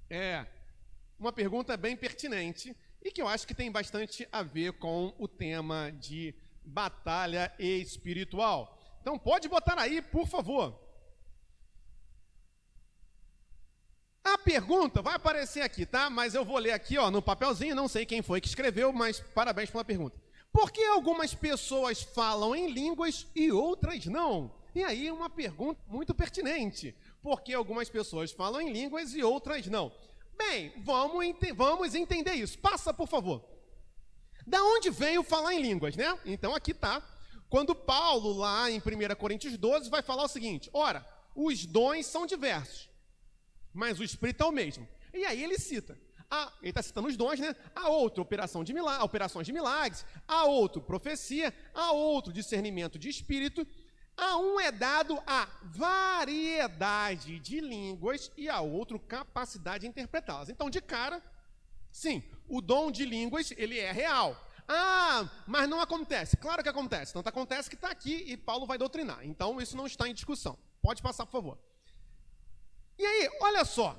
É uma pergunta bem pertinente e que eu acho que tem bastante a ver com o tema de batalha espiritual. Então pode botar aí, por favor. A pergunta vai aparecer aqui, tá? Mas eu vou ler aqui, ó, no papelzinho, não sei quem foi que escreveu, mas parabéns pela pergunta. Por que algumas pessoas falam em línguas e outras não? E aí uma pergunta muito pertinente. Por que algumas pessoas falam em línguas e outras não? Bem, vamos entender isso. Passa, por favor. Da onde veio falar em línguas, né? Então aqui tá. Quando Paulo, lá em 1 Coríntios 12, vai falar o seguinte: ora, os dons são diversos, mas o Espírito é o mesmo. E aí ele cita. Ele está citando os dons, né? Há outro, operações de milagres. Há outro, profecia. Há outro, discernimento de espírito. A um é dado a variedade de línguas e a outro capacidade de interpretá-las. Então, de cara, sim, o dom de línguas, ele é real. Mas não acontece. Claro que acontece. Tanto acontece que está aqui e Paulo vai doutrinar. Então, isso não está em discussão. Pode passar, por favor. E aí, olha só.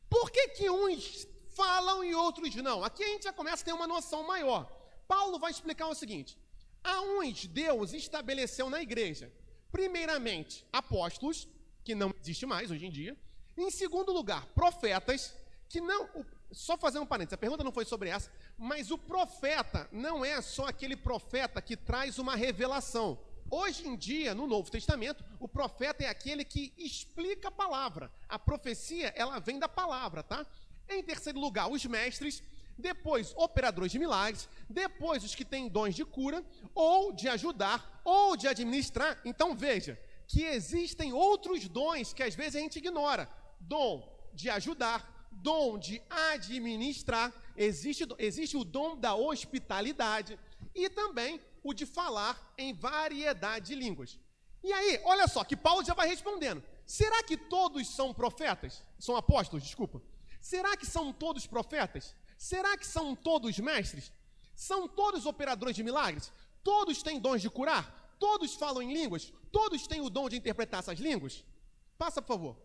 Por que uns falam e outros não? Aqui a gente já começa a ter uma noção maior. Paulo vai explicar o seguinte. A uns Deus estabeleceu na igreja, primeiramente, apóstolos, que não existe mais hoje em dia. Em segundo lugar, profetas, que não... Só fazer um parênteses, a pergunta não foi sobre essa, mas o profeta não é só aquele profeta que traz uma revelação. Hoje em dia, no Novo Testamento, o profeta é aquele que explica a palavra. A profecia, ela vem da palavra, tá? Em terceiro lugar, os mestres, depois operadores de milagres, depois os que têm dons de cura, ou de ajudar, ou de administrar. Então veja, que existem outros dons que às vezes a gente ignora. Dom de ajudar, dom de administrar, existe o dom da hospitalidade e também o de falar em variedade de línguas. E aí, olha só, que Paulo já vai respondendo. Será que todos são profetas? São apóstolos, desculpa. Será que são todos profetas? Será que são todos mestres? São todos operadores de milagres? Todos têm dons de curar? Todos falam em línguas? Todos têm o dom de interpretar essas línguas? Passa, por favor.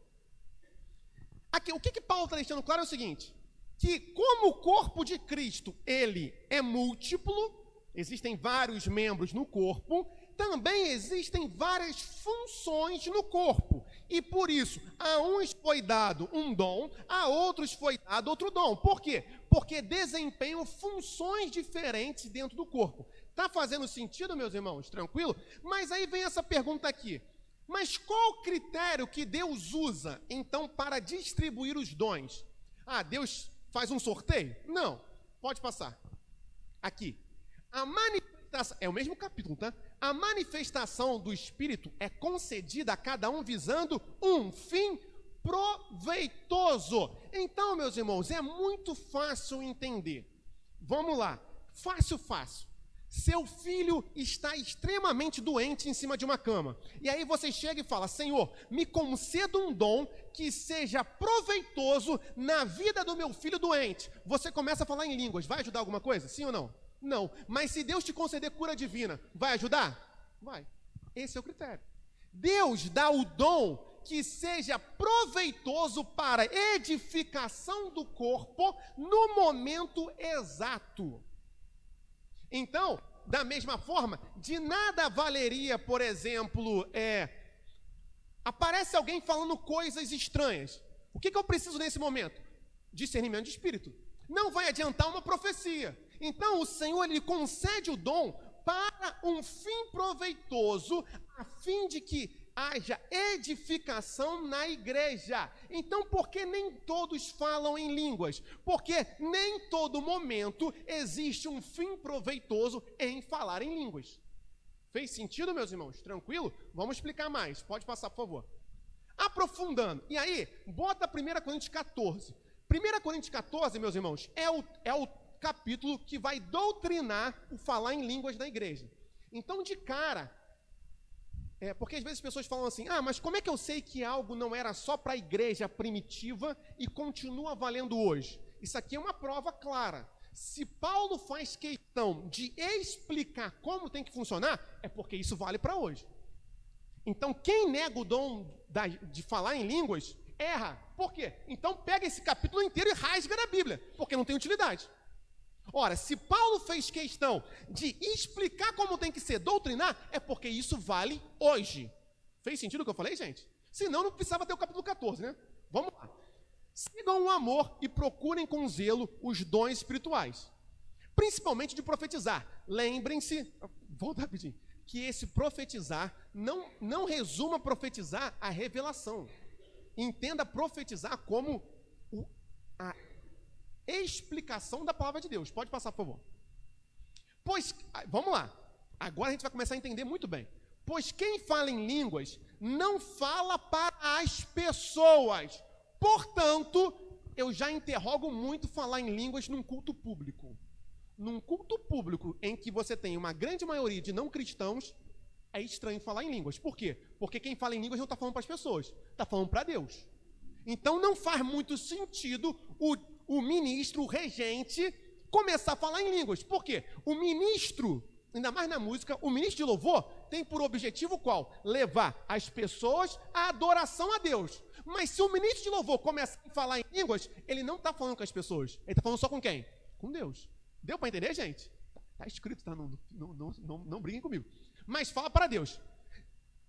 Aqui, o que Paulo está deixando claro é o seguinte, que como o corpo de Cristo, ele é múltiplo, existem vários membros no corpo, também existem várias funções no corpo. E por isso, a uns foi dado um dom, a outros foi dado outro dom. Por quê? Porque desempenham funções diferentes dentro do corpo. Está fazendo sentido, meus irmãos? Tranquilo? Mas aí vem essa pergunta aqui. Mas qual o critério que Deus usa, então, para distribuir os dons? Deus faz um sorteio? Não. Pode passar. Aqui. A manifestação, é o mesmo capítulo, tá? A manifestação do Espírito é concedida a cada um visando um fim proveitoso. Então, meus irmãos, é muito fácil entender. Vamos lá. Fácil. Seu filho está extremamente doente em cima de uma cama. E aí você chega e fala, Senhor, me conceda um dom que seja proveitoso na vida do meu filho doente. Você começa a falar em línguas. Vai ajudar alguma coisa? Sim ou não? Não. Mas se Deus te conceder cura divina, vai ajudar? Vai. Esse é o critério. Deus dá o dom que seja proveitoso para edificação do corpo no momento exato. Então, da mesma forma, de nada valeria, por exemplo, aparece alguém falando coisas estranhas. O que eu preciso nesse momento? Discernimento de espírito. Não vai adiantar uma profecia. Então, o Senhor, ele concede o dom para um fim proveitoso, a fim de que haja edificação na igreja. Então, por que nem todos falam em línguas? Porque nem todo momento existe um fim proveitoso em falar em línguas. Fez sentido, meus irmãos? Tranquilo? Vamos explicar mais. Pode passar, por favor. Aprofundando. E aí, bota 1 Coríntios 14. 1 Coríntios 14, meus irmãos, é o capítulo que vai doutrinar o falar em línguas da igreja. Então, de cara... porque às vezes as pessoas falam assim, mas como é que eu sei que algo não era só para a igreja primitiva e continua valendo hoje? Isso aqui é uma prova clara. Se Paulo faz questão de explicar como tem que funcionar, é porque isso vale para hoje. Então, quem nega o dom de falar em línguas Erra. Por quê? Então pega esse capítulo inteiro e rasga da Bíblia, porque não tem utilidade. Ora, se Paulo fez questão de explicar como tem que ser doutrinar, é porque isso vale hoje. Fez sentido o que eu falei, gente? Senão não precisava ter o capítulo 14, né? Vamos lá. Sigam o amor e procurem com zelo os dons espirituais, principalmente de profetizar. Lembrem-se, volta rapidinho, que esse profetizar não resuma profetizar a revelação. Entenda profetizar como a explicação da palavra de Deus. Pode passar, por favor. Pois, vamos lá. Agora a gente vai começar a entender muito bem. Pois quem fala em línguas não fala para as pessoas. Portanto, eu já interrogo muito falar em línguas num culto público. Num culto público em que você tem uma grande maioria de não cristãos, é estranho falar em línguas. Por quê? Porque quem fala em línguas não está falando para as pessoas, está falando para Deus. Então não faz muito sentido o ministro, o regente, começar a falar em línguas. Por quê? O ministro, ainda mais na música, o ministro de louvor tem por objetivo qual? Levar as pessoas à adoração a Deus. Mas se o ministro de louvor começar a falar em línguas, ele não está falando com as pessoas. Ele está falando só com quem? Com Deus. Deu para entender, gente? Está escrito, tá? Não briguem comigo. Mas fala para Deus.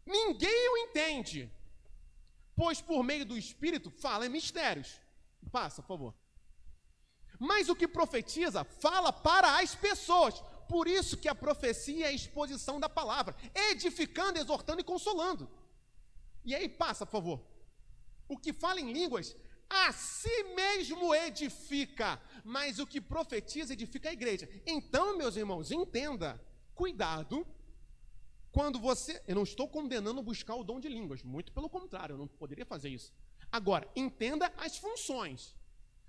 Ninguém o entende, pois por meio do Espírito fala em mistérios. Passa, por favor. Mas o que profetiza fala para as pessoas. Por isso que a profecia é a exposição da palavra, edificando, exortando e consolando. E aí passa, por favor. O que fala em línguas, a si mesmo edifica, mas o que profetiza edifica a igreja. Então, meus irmãos, entenda, cuidado, quando você... Eu não estou condenando buscar o dom de línguas, muito pelo contrário, eu não poderia fazer isso. Agora, entenda as funções.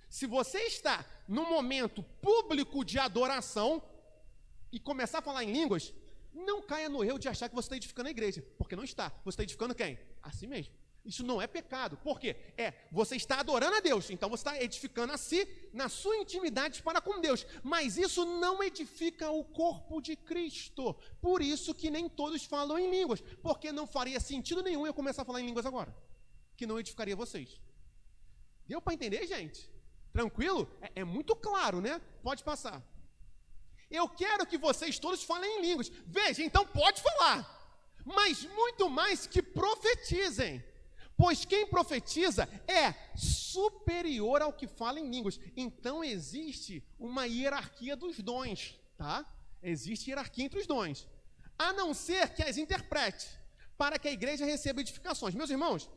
Se você está num momento público de adoração e começar a falar em línguas, não caia no erro de achar que você está edificando a igreja, porque não está. Você está edificando quem? A si mesmo. Isso não é pecado. Por quê? Você está adorando a Deus, então você está edificando a si, na sua intimidade para com Deus. Mas isso não edifica o corpo de Cristo. Por isso que nem todos falam em línguas, porque não faria sentido nenhum eu começar a falar em línguas agora, que não edificaria vocês. Deu para entender, gente? Tranquilo? É muito claro, né? Pode passar. Eu quero que vocês todos falem em línguas. Veja, então pode falar, mas muito mais que profetizem. Pois quem profetiza é superior ao que fala em línguas. Então existe uma hierarquia dos dons, tá? Existe hierarquia entre os dons. A não ser que as interprete, para que a igreja receba edificações. Meus irmãos,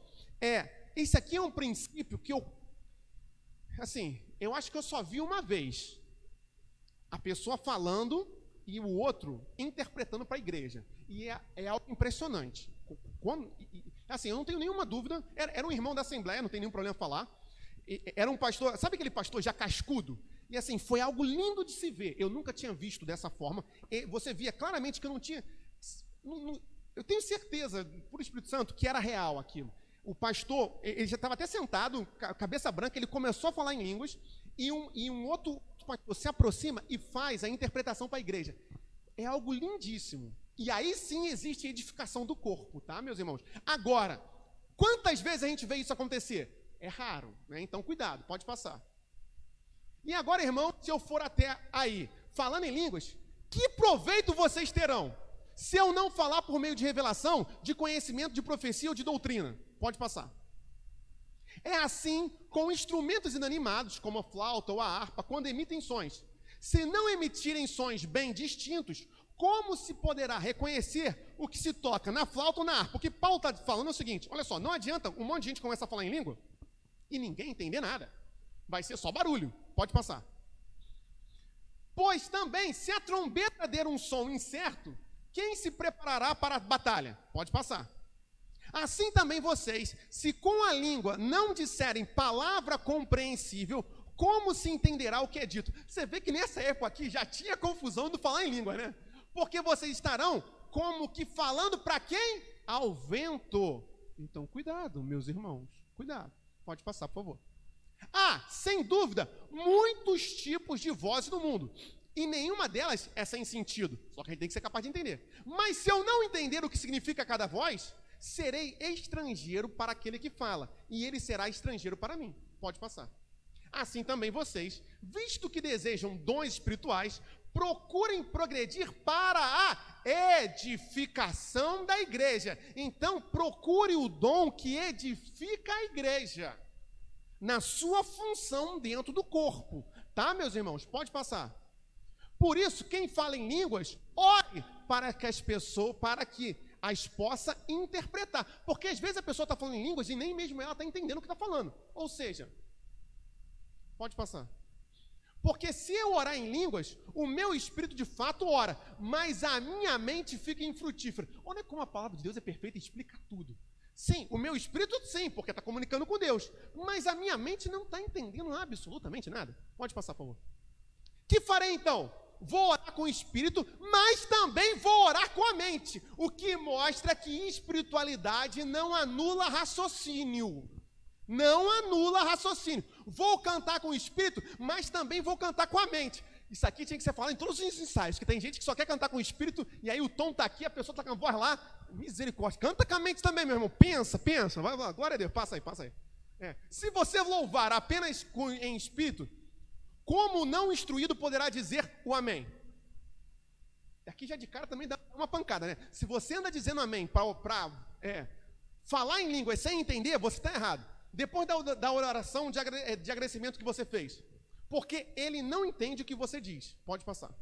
esse aqui é um princípio que eu acho que eu só vi uma vez. A pessoa falando e o outro interpretando para a igreja. E é algo impressionante. Eu não tenho nenhuma dúvida, era um irmão da Assembleia, não tem nenhum problema falar, era um pastor, sabe aquele pastor já cascudo? E assim, foi algo lindo de se ver, eu nunca tinha visto dessa forma, e você via claramente que eu não tinha, eu tenho certeza, por Espírito Santo, que era real aquilo. O pastor, ele já estava até sentado, cabeça branca, ele começou a falar em línguas, e um outro pastor se aproxima e faz a interpretação para a igreja. É algo lindíssimo. E aí sim existe edificação do corpo, tá, meus irmãos? Agora, quantas vezes a gente vê isso acontecer? É raro, né? Então cuidado, pode passar. E agora, irmão, se eu for até aí, falando em línguas, que proveito vocês terão se eu não falar por meio de revelação, de conhecimento, de profecia ou de doutrina? Pode passar. É assim com instrumentos inanimados, como a flauta ou a harpa, quando emitem sons. Se não emitirem sons bem distintos, como se poderá reconhecer o que se toca na flauta ou na harpa? O que Paulo está falando é o seguinte, olha só, não adianta um monte de gente começar a falar em língua e ninguém entender nada. Vai ser só barulho. Pode passar. Pois também, se a trombeta der um som incerto, quem se preparará para a batalha? Pode passar. Assim também vocês, se com a língua não disserem palavra compreensível, como se entenderá o que é dito? Você vê que nessa época aqui já tinha confusão do falar em língua, né? Porque vocês estarão como que falando para quem? Ao vento. Então, cuidado, meus irmãos. Cuidado. Pode passar, por favor. Sem dúvida, muitos tipos de vozes no mundo. E nenhuma delas é sem sentido. Só que a gente tem que ser capaz de entender. Mas se eu não entender o que significa cada voz, serei estrangeiro para aquele que fala, e ele será estrangeiro para mim. Pode passar. Assim também vocês, visto que desejam dons espirituais, procurem progredir para a edificação da igreja. Então, procure o dom que edifica a igreja, na sua função dentro do corpo. Tá, meus irmãos? Pode passar. Por isso, quem fala em línguas, ore para que as possa interpretar. Porque às vezes a pessoa está falando em línguas e nem mesmo ela está entendendo o que está falando. Ou seja, pode passar. Porque se eu orar em línguas, o meu espírito de fato ora, mas a minha mente fica infrutífera. Olha como a palavra de Deus é perfeita e explica tudo. Sim, o meu espírito sim, porque está comunicando com Deus, mas a minha mente não está entendendo absolutamente nada. Pode passar, por favor. Que farei então? Vou orar com o espírito, mas também vou orar com a mente, o que mostra que espiritualidade não anula raciocínio. Não anula raciocínio. Vou cantar com o espírito, mas também vou cantar com a mente. Isso aqui tinha que ser falado em todos os ensaios, que tem gente que só quer cantar com o espírito, e aí o tom está aqui, a pessoa está com a voz lá. Misericórdia. Canta com a mente também, meu irmão. Pensa. Vai, glória a Deus. Passa aí. Se você louvar apenas em espírito, como não instruído poderá dizer o amém? Aqui já de cara também dá uma pancada, né? Se você anda dizendo amém para falar em língua sem entender, você está errado. Depois da oração de agradecimento que você fez. Porque ele não entende o que você diz. Pode passar.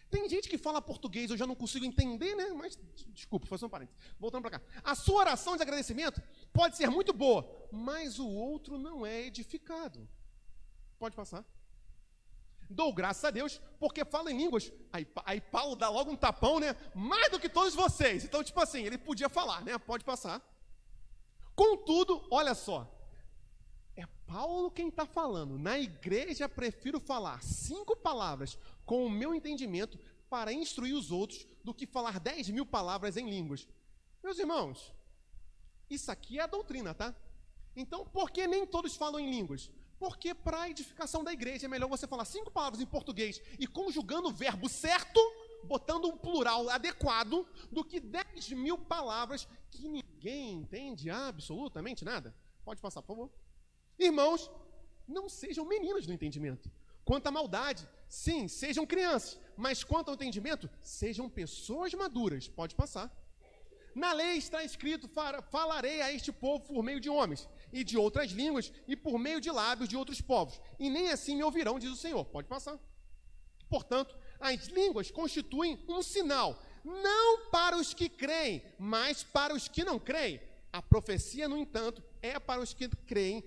Tem gente que fala português, eu já não consigo entender, né? Mas, desculpa, foi só um parênteses. Voltando para cá. A sua oração de agradecimento pode ser muito boa, mas o outro não é edificado. Pode passar. Dou graças a Deus, porque falo em línguas. Aí Paulo dá logo um tapão, né? Mais do que todos vocês. Então, tipo assim, ele podia falar, né? Pode passar. Contudo, olha só. É Paulo quem está falando. Na igreja, prefiro falar 5 palavras com o meu entendimento para instruir os outros do que falar 10.000 palavras em línguas. Meus irmãos, isso aqui é a doutrina, tá? Então, por que nem todos falam em línguas? Porque para a edificação da igreja é melhor você falar 5 palavras em português e conjugando o verbo certo, botando um plural adequado, do que 10.000 palavras que ninguém entende absolutamente nada. Pode passar, por favor. Irmãos, não sejam meninos no entendimento. Quanto à maldade, sim, sejam crianças, mas quanto ao entendimento, sejam pessoas maduras. Pode passar. Na lei está escrito, falarei a este povo por meio de homens, e de outras línguas, e por meio de lábios de outros povos, e nem assim me ouvirão, diz o Senhor. Pode passar. Portanto, as línguas constituem um sinal, não para os que creem, mas para os que não creem. A profecia, no entanto, é para os que creem,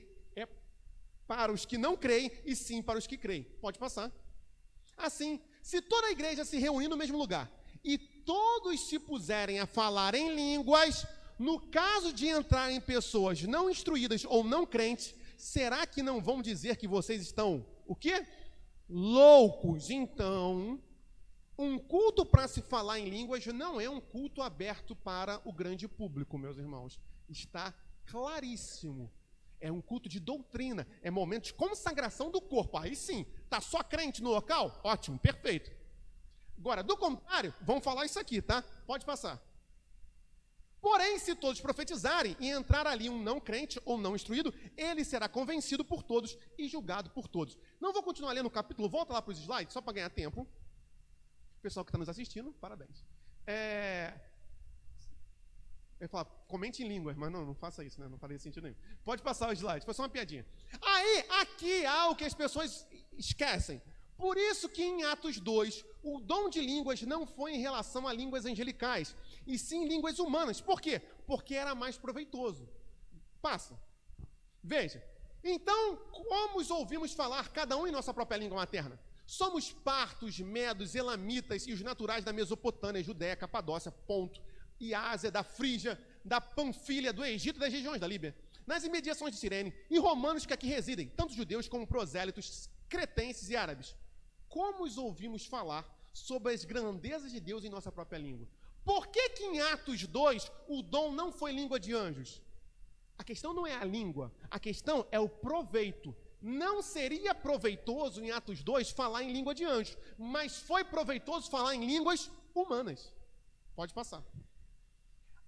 para os que não creem, e sim para os que creem. Pode passar. Assim, se toda a igreja se reunir no mesmo lugar, e todos se puserem a falar em línguas, no caso de entrarem pessoas não instruídas ou não crentes, será que não vão dizer que vocês estão, o quê? Loucos. Então, um culto para se falar em línguas não é um culto aberto para o grande público, meus irmãos. Está claríssimo. É um culto de doutrina, é momento de consagração do corpo. Aí sim, está só crente no local? Ótimo, perfeito. Agora, do contrário, vamos falar isso aqui, tá? Pode passar. Porém, se todos profetizarem e entrar ali um não crente ou não instruído, ele será convencido por todos e julgado por todos. Não vou continuar lendo o capítulo, volta lá para os slides, só para ganhar tempo. O pessoal que está nos assistindo, parabéns. Eu ia falar, comente em línguas, mas não faça isso, né? Não faria sentido nenhum. Pode passar o slide, foi só uma piadinha. Aí, aqui há o que as pessoas esquecem. Por isso que em Atos 2, o dom de línguas não foi em relação a línguas angelicais, e sim línguas humanas. Por quê? Porque era mais proveitoso. Passa. Veja. Então, como os ouvimos falar, cada um em nossa própria língua materna? Somos partos, medos, elamitas e os naturais da Mesopotâmia, Judéia, Capadócia, Ponto, e Ásia, da Frígia, da Panfilha, do Egito e das regiões da Líbia, nas imediações de Cirene, e romanos que aqui residem, tanto judeus como prosélitos, cretenses e árabes. Como os ouvimos falar sobre as grandezas de Deus em nossa própria língua? Por que que em Atos 2 o dom não foi língua de anjos? A questão não é a língua, a questão é o proveito. Não seria proveitoso em Atos 2 falar em língua de anjos, mas foi proveitoso falar em línguas humanas. Pode passar.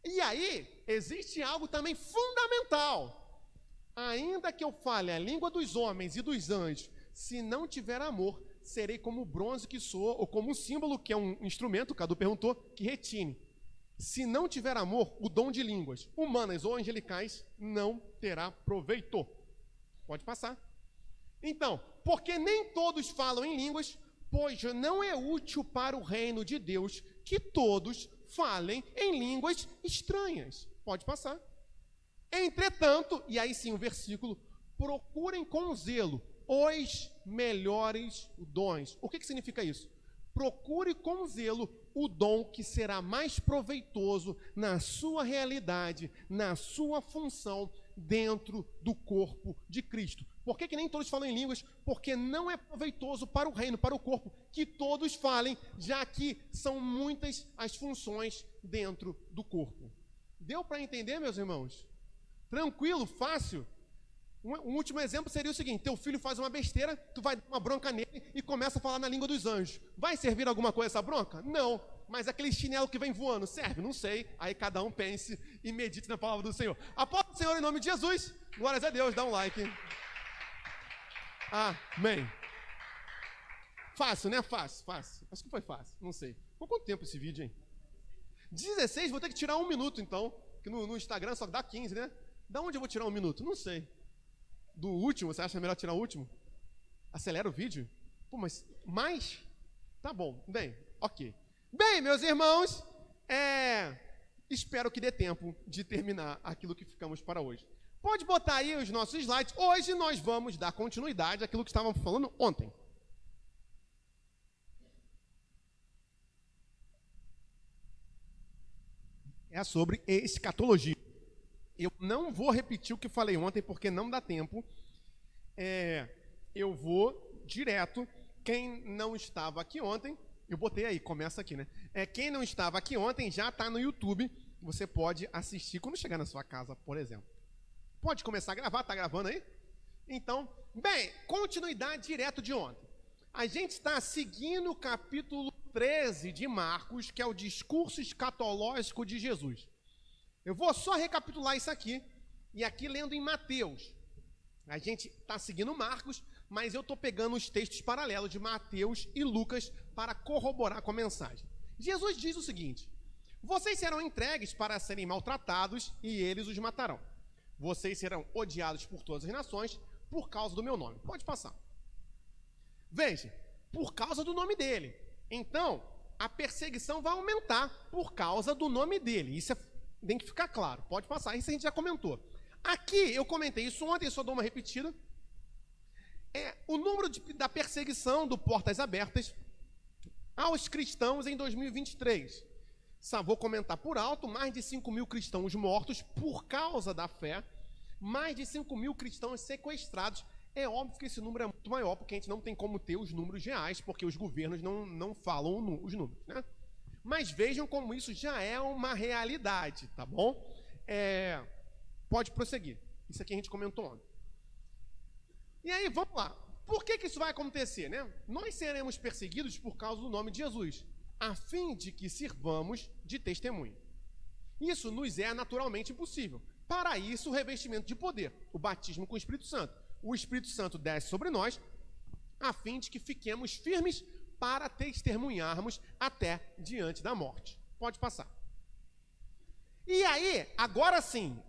E aí, existe algo também fundamental. Ainda que eu fale a língua dos homens e dos anjos, se não tiver amor, serei como o bronze que sou, ou como um símbolo, que é um instrumento, o Cadu perguntou, que retine. Se não tiver amor, o dom de línguas, humanas ou angelicais, não terá proveito. Pode passar. Então, porque nem todos falam em línguas, pois não é útil para o reino de Deus que todos falem em línguas estranhas. Pode passar. Entretanto, e aí sim o versículo, procurem com zelo os melhores dons. O que significa isso? Procure com zelo o dom que será mais proveitoso na sua realidade, na sua função dentro do corpo de Cristo. Por que nem todos falam em línguas? Porque não é proveitoso para o reino, para o corpo, que todos falem, já que são muitas as funções dentro do corpo. Deu para entender, meus irmãos? Tranquilo, fácil? Um último exemplo seria o seguinte: teu filho faz uma besteira, tu vai dar uma bronca nele e começa a falar na língua dos anjos. Vai servir alguma coisa essa bronca? Não. Mas aquele chinelo que vem voando, serve? Não sei. Aí cada um pense e medite na palavra do Senhor. Aplauda o Senhor em nome de Jesus. Glórias a Deus, dá um like. Amém. Fácil, né? Fácil. Acho que foi fácil, não sei. Ficou quanto tempo esse vídeo, hein? 16, vou ter que tirar 1 minuto então. Que no Instagram só dá 15, né? Da onde eu vou tirar 1 minuto? Não sei. Do último, você acha melhor tirar o último? Acelera o vídeo? Pô, mas mais? Tá bom, bem, ok. Bem, meus irmãos, espero que dê tempo de terminar aquilo que ficamos para hoje. Pode botar aí os nossos slides. Hoje nós vamos dar continuidade àquilo que estávamos falando ontem. É sobre escatologia. Eu não vou repetir o que falei ontem, porque não dá tempo. Eu vou direto. Quem não estava aqui ontem, eu botei aí, começa aqui, né? Quem não estava aqui ontem já está no YouTube. Você pode assistir quando chegar na sua casa, por exemplo. Pode começar a gravar, tá gravando aí? Então, bem, continuidade direto de ontem. A gente está seguindo o capítulo 13 de Marcos, que é o discurso escatológico de Jesus. Eu vou só recapitular isso aqui, e aqui lendo em Mateus. A gente está seguindo Marcos, mas eu estou pegando os textos paralelos de Mateus e Lucas para corroborar com a mensagem. Jesus diz o seguinte: vocês serão entregues para serem maltratados e eles os matarão. Vocês serão odiados por todas as nações por causa do meu nome. Pode passar. Veja, por causa do nome dele. Então, a perseguição vai aumentar por causa do nome dele. Isso tem que ficar claro. Pode passar, isso a gente já comentou. Aqui, eu comentei isso ontem, só dou uma repetida. O número da perseguição do Portas Abertas aos cristãos em 2023. Só vou comentar por alto: mais de 5.000 cristãos mortos por causa da fé, mais de 5.000 cristãos sequestrados. É óbvio que esse número é muito maior, porque a gente não tem como ter os números reais, porque os governos não falam os números, né? Mas vejam como isso já é uma realidade, tá bom? Pode prosseguir. Isso aqui a gente comentou ontem. E aí, vamos lá. Por que isso vai acontecer, né? Nós seremos perseguidos por causa do nome de Jesus, a fim de que sirvamos de testemunho. Isso nos é naturalmente impossível. Para isso, o revestimento de poder, o batismo com o Espírito Santo. O Espírito Santo desce sobre nós, a fim de que fiquemos firmes para testemunharmos até diante da morte. Pode passar. E aí, agora sim,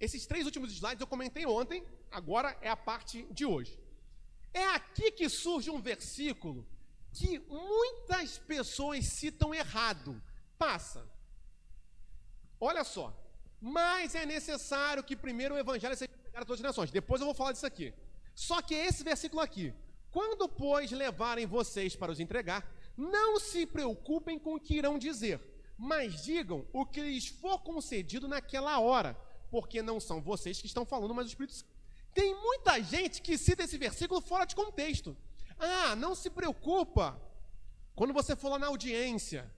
esses 3 últimos slides eu comentei ontem, agora é a parte de hoje. É aqui que surge um versículo que muitas pessoas citam errado. Passa. Olha só. Mas é necessário que primeiro o evangelho seja pregado a todas as nações. Depois eu vou falar disso aqui. Só que esse versículo aqui: quando, pois, levarem vocês para os entregar, não se preocupem com o que irão dizer, mas digam o que lhes for concedido naquela hora, porque não são vocês que estão falando, mas o Espírito Santo. Tem muita gente que cita esse versículo fora de contexto. Não se preocupa. Quando você for lá na audiência,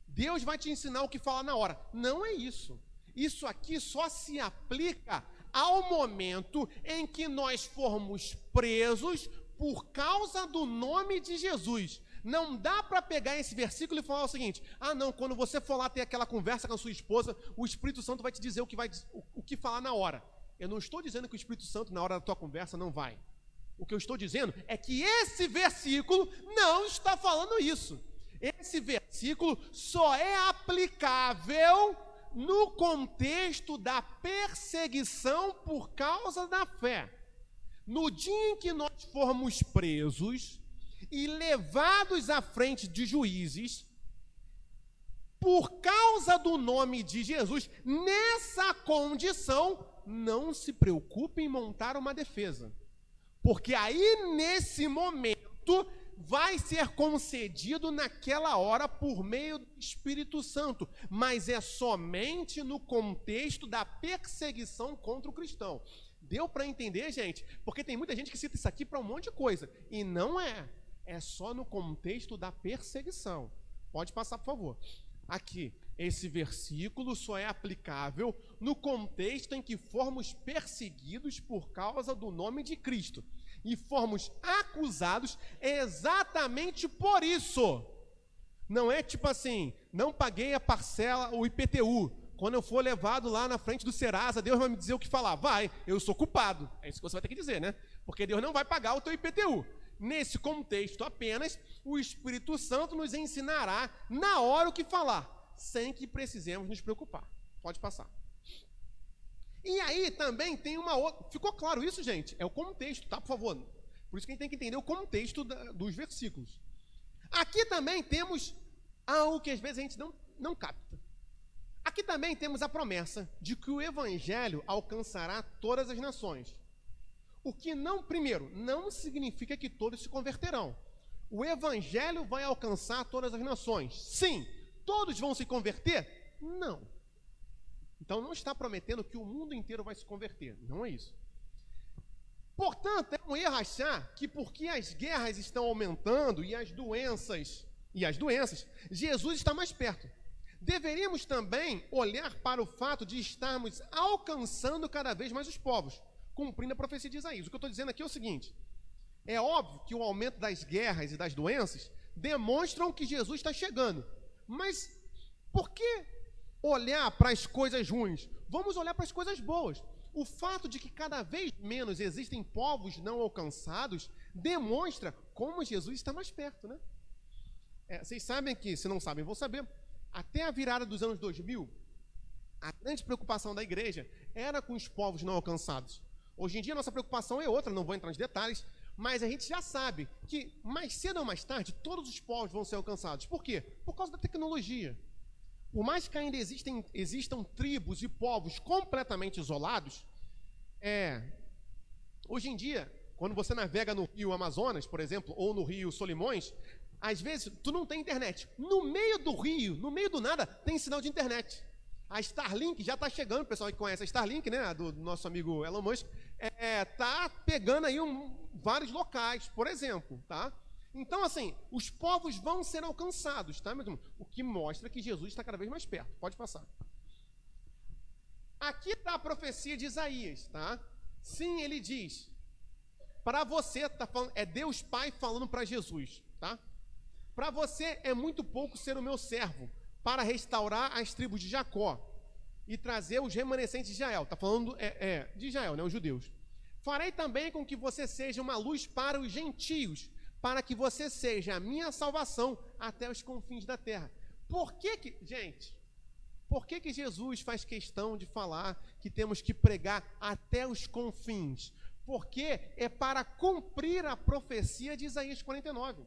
Deus vai te ensinar o que falar na hora. Não é isso. Isso aqui só se aplica ao momento em que nós formos presos por causa do nome de Jesus. Não dá para pegar esse versículo e falar o seguinte: ah, não, quando você for lá ter aquela conversa com a sua esposa, o Espírito Santo vai te dizer o que falar na hora. Eu não estou dizendo que o Espírito Santo, na hora da tua conversa, não vai. O que eu estou dizendo é que esse versículo não está falando isso. Esse versículo só é aplicável no contexto da perseguição por causa da fé. No dia em que nós formos presos e levados à frente de juízes, por causa do nome de Jesus, nessa condição, não se preocupe em montar uma defesa. Porque aí, nesse momento, vai ser concedido naquela hora por meio do Espírito Santo. Mas é somente no contexto da perseguição contra o cristão. Deu para entender, gente? Porque tem muita gente que cita isso aqui para um monte de coisa. E não é. É só no contexto da perseguição. Pode passar, por favor. Aqui, esse versículo só é aplicável no contexto em que formos perseguidos por causa do nome de Cristo. E formos acusados exatamente por isso. Não é tipo assim, não paguei a parcela, o IPTU. Quando eu for levado lá na frente do Serasa, Deus vai me dizer o que falar. Vai, eu sou culpado. É isso que você vai ter que dizer, né? Porque Deus não vai pagar o teu IPTU. Nesse contexto apenas, o Espírito Santo nos ensinará na hora o que falar, sem que precisemos nos preocupar. Pode passar. E aí também tem uma outra... Ficou claro isso, gente? É o contexto, tá? Por favor. Por isso que a gente tem que entender o contexto dos versículos. Aqui também temos algo que às vezes a gente não capta. Aqui também temos a promessa de que o Evangelho alcançará todas as nações. O que não, primeiro, não significa que todos se converterão. O Evangelho vai alcançar todas as nações. Sim. Todos vão se converter? Não. Então não está prometendo que o mundo inteiro vai se converter. Não é isso. Portanto, é um erro achar que porque as guerras estão aumentando e as doenças, Jesus está mais perto. Deveríamos também olhar para o fato de estarmos alcançando cada vez mais os povos, cumprindo a profecia de Isaías. O que eu estou dizendo aqui é o seguinte: é óbvio que o aumento das guerras e das doenças demonstram que Jesus está chegando. Mas por que olhar para as coisas ruins? Vamos olhar para as coisas boas. O fato de que cada vez menos existem povos não alcançados demonstra como Jesus está mais perto, né? Vocês sabem que, se não sabem, vão saber, até a virada dos anos 2000, a grande preocupação da igreja era com os povos não alcançados. Hoje em dia, a nossa preocupação é outra, não vou entrar nos detalhes, mas a gente já sabe que, mais cedo ou mais tarde, todos os povos vão ser alcançados. Por quê? Por causa da tecnologia. Por mais que ainda existam tribos e povos completamente isolados, hoje em dia, quando você navega no rio Amazonas, por exemplo, ou no rio Solimões, às vezes tu não tem internet. No meio do rio, no meio do nada, tem sinal de internet. A Starlink já está chegando, o pessoal que conhece a Starlink, né, do nosso amigo Elon Musk, está pegando aí vários locais, por exemplo, tá? Então, assim, os povos vão ser alcançados, tá, meu irmão? O que mostra que Jesus está cada vez mais perto. Pode passar. Aqui está a profecia de Isaías, tá? Sim, ele diz, para você, tá falando, é Deus Pai falando para Jesus, tá? Para você é muito pouco ser o meu servo, para restaurar as tribos de Jacó e trazer os remanescentes de Israel. Está falando de Israel, né, os judeus. Farei também com que você seja uma luz para os gentios, para que você seja a minha salvação até os confins da terra. Por que Jesus faz questão de falar que temos que pregar até os confins? Porque é para cumprir a profecia de Isaías 49.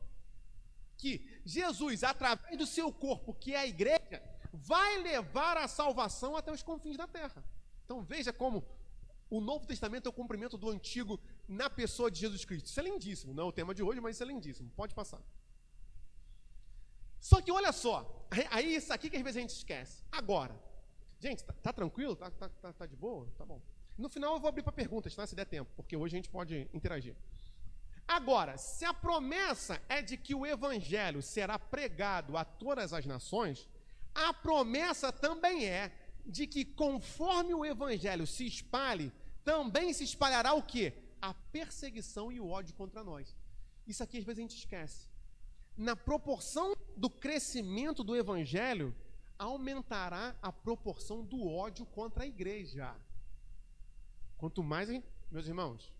Que Jesus, através do seu corpo, que é a igreja, vai levar a salvação até os confins da terra. Então veja como o Novo Testamento é o cumprimento do Antigo na pessoa de Jesus Cristo. Isso é lindíssimo, não é o tema de hoje, mas isso é lindíssimo. Pode passar. Só que olha só, aí isso aqui que às vezes a gente esquece. Agora, gente, tá tranquilo? Tá de boa? Tá bom. No final eu vou abrir para perguntas, tá? Se der tempo, porque hoje a gente pode interagir. Agora, se a promessa é de que o Evangelho será pregado a todas as nações, a promessa também é de que conforme o Evangelho se espalhe, também se espalhará o quê? A perseguição e o ódio contra nós. Isso aqui às vezes a gente esquece. Na proporção do crescimento do evangelho, aumentará a proporção do ódio contra a igreja. Quanto mais, meus irmãos,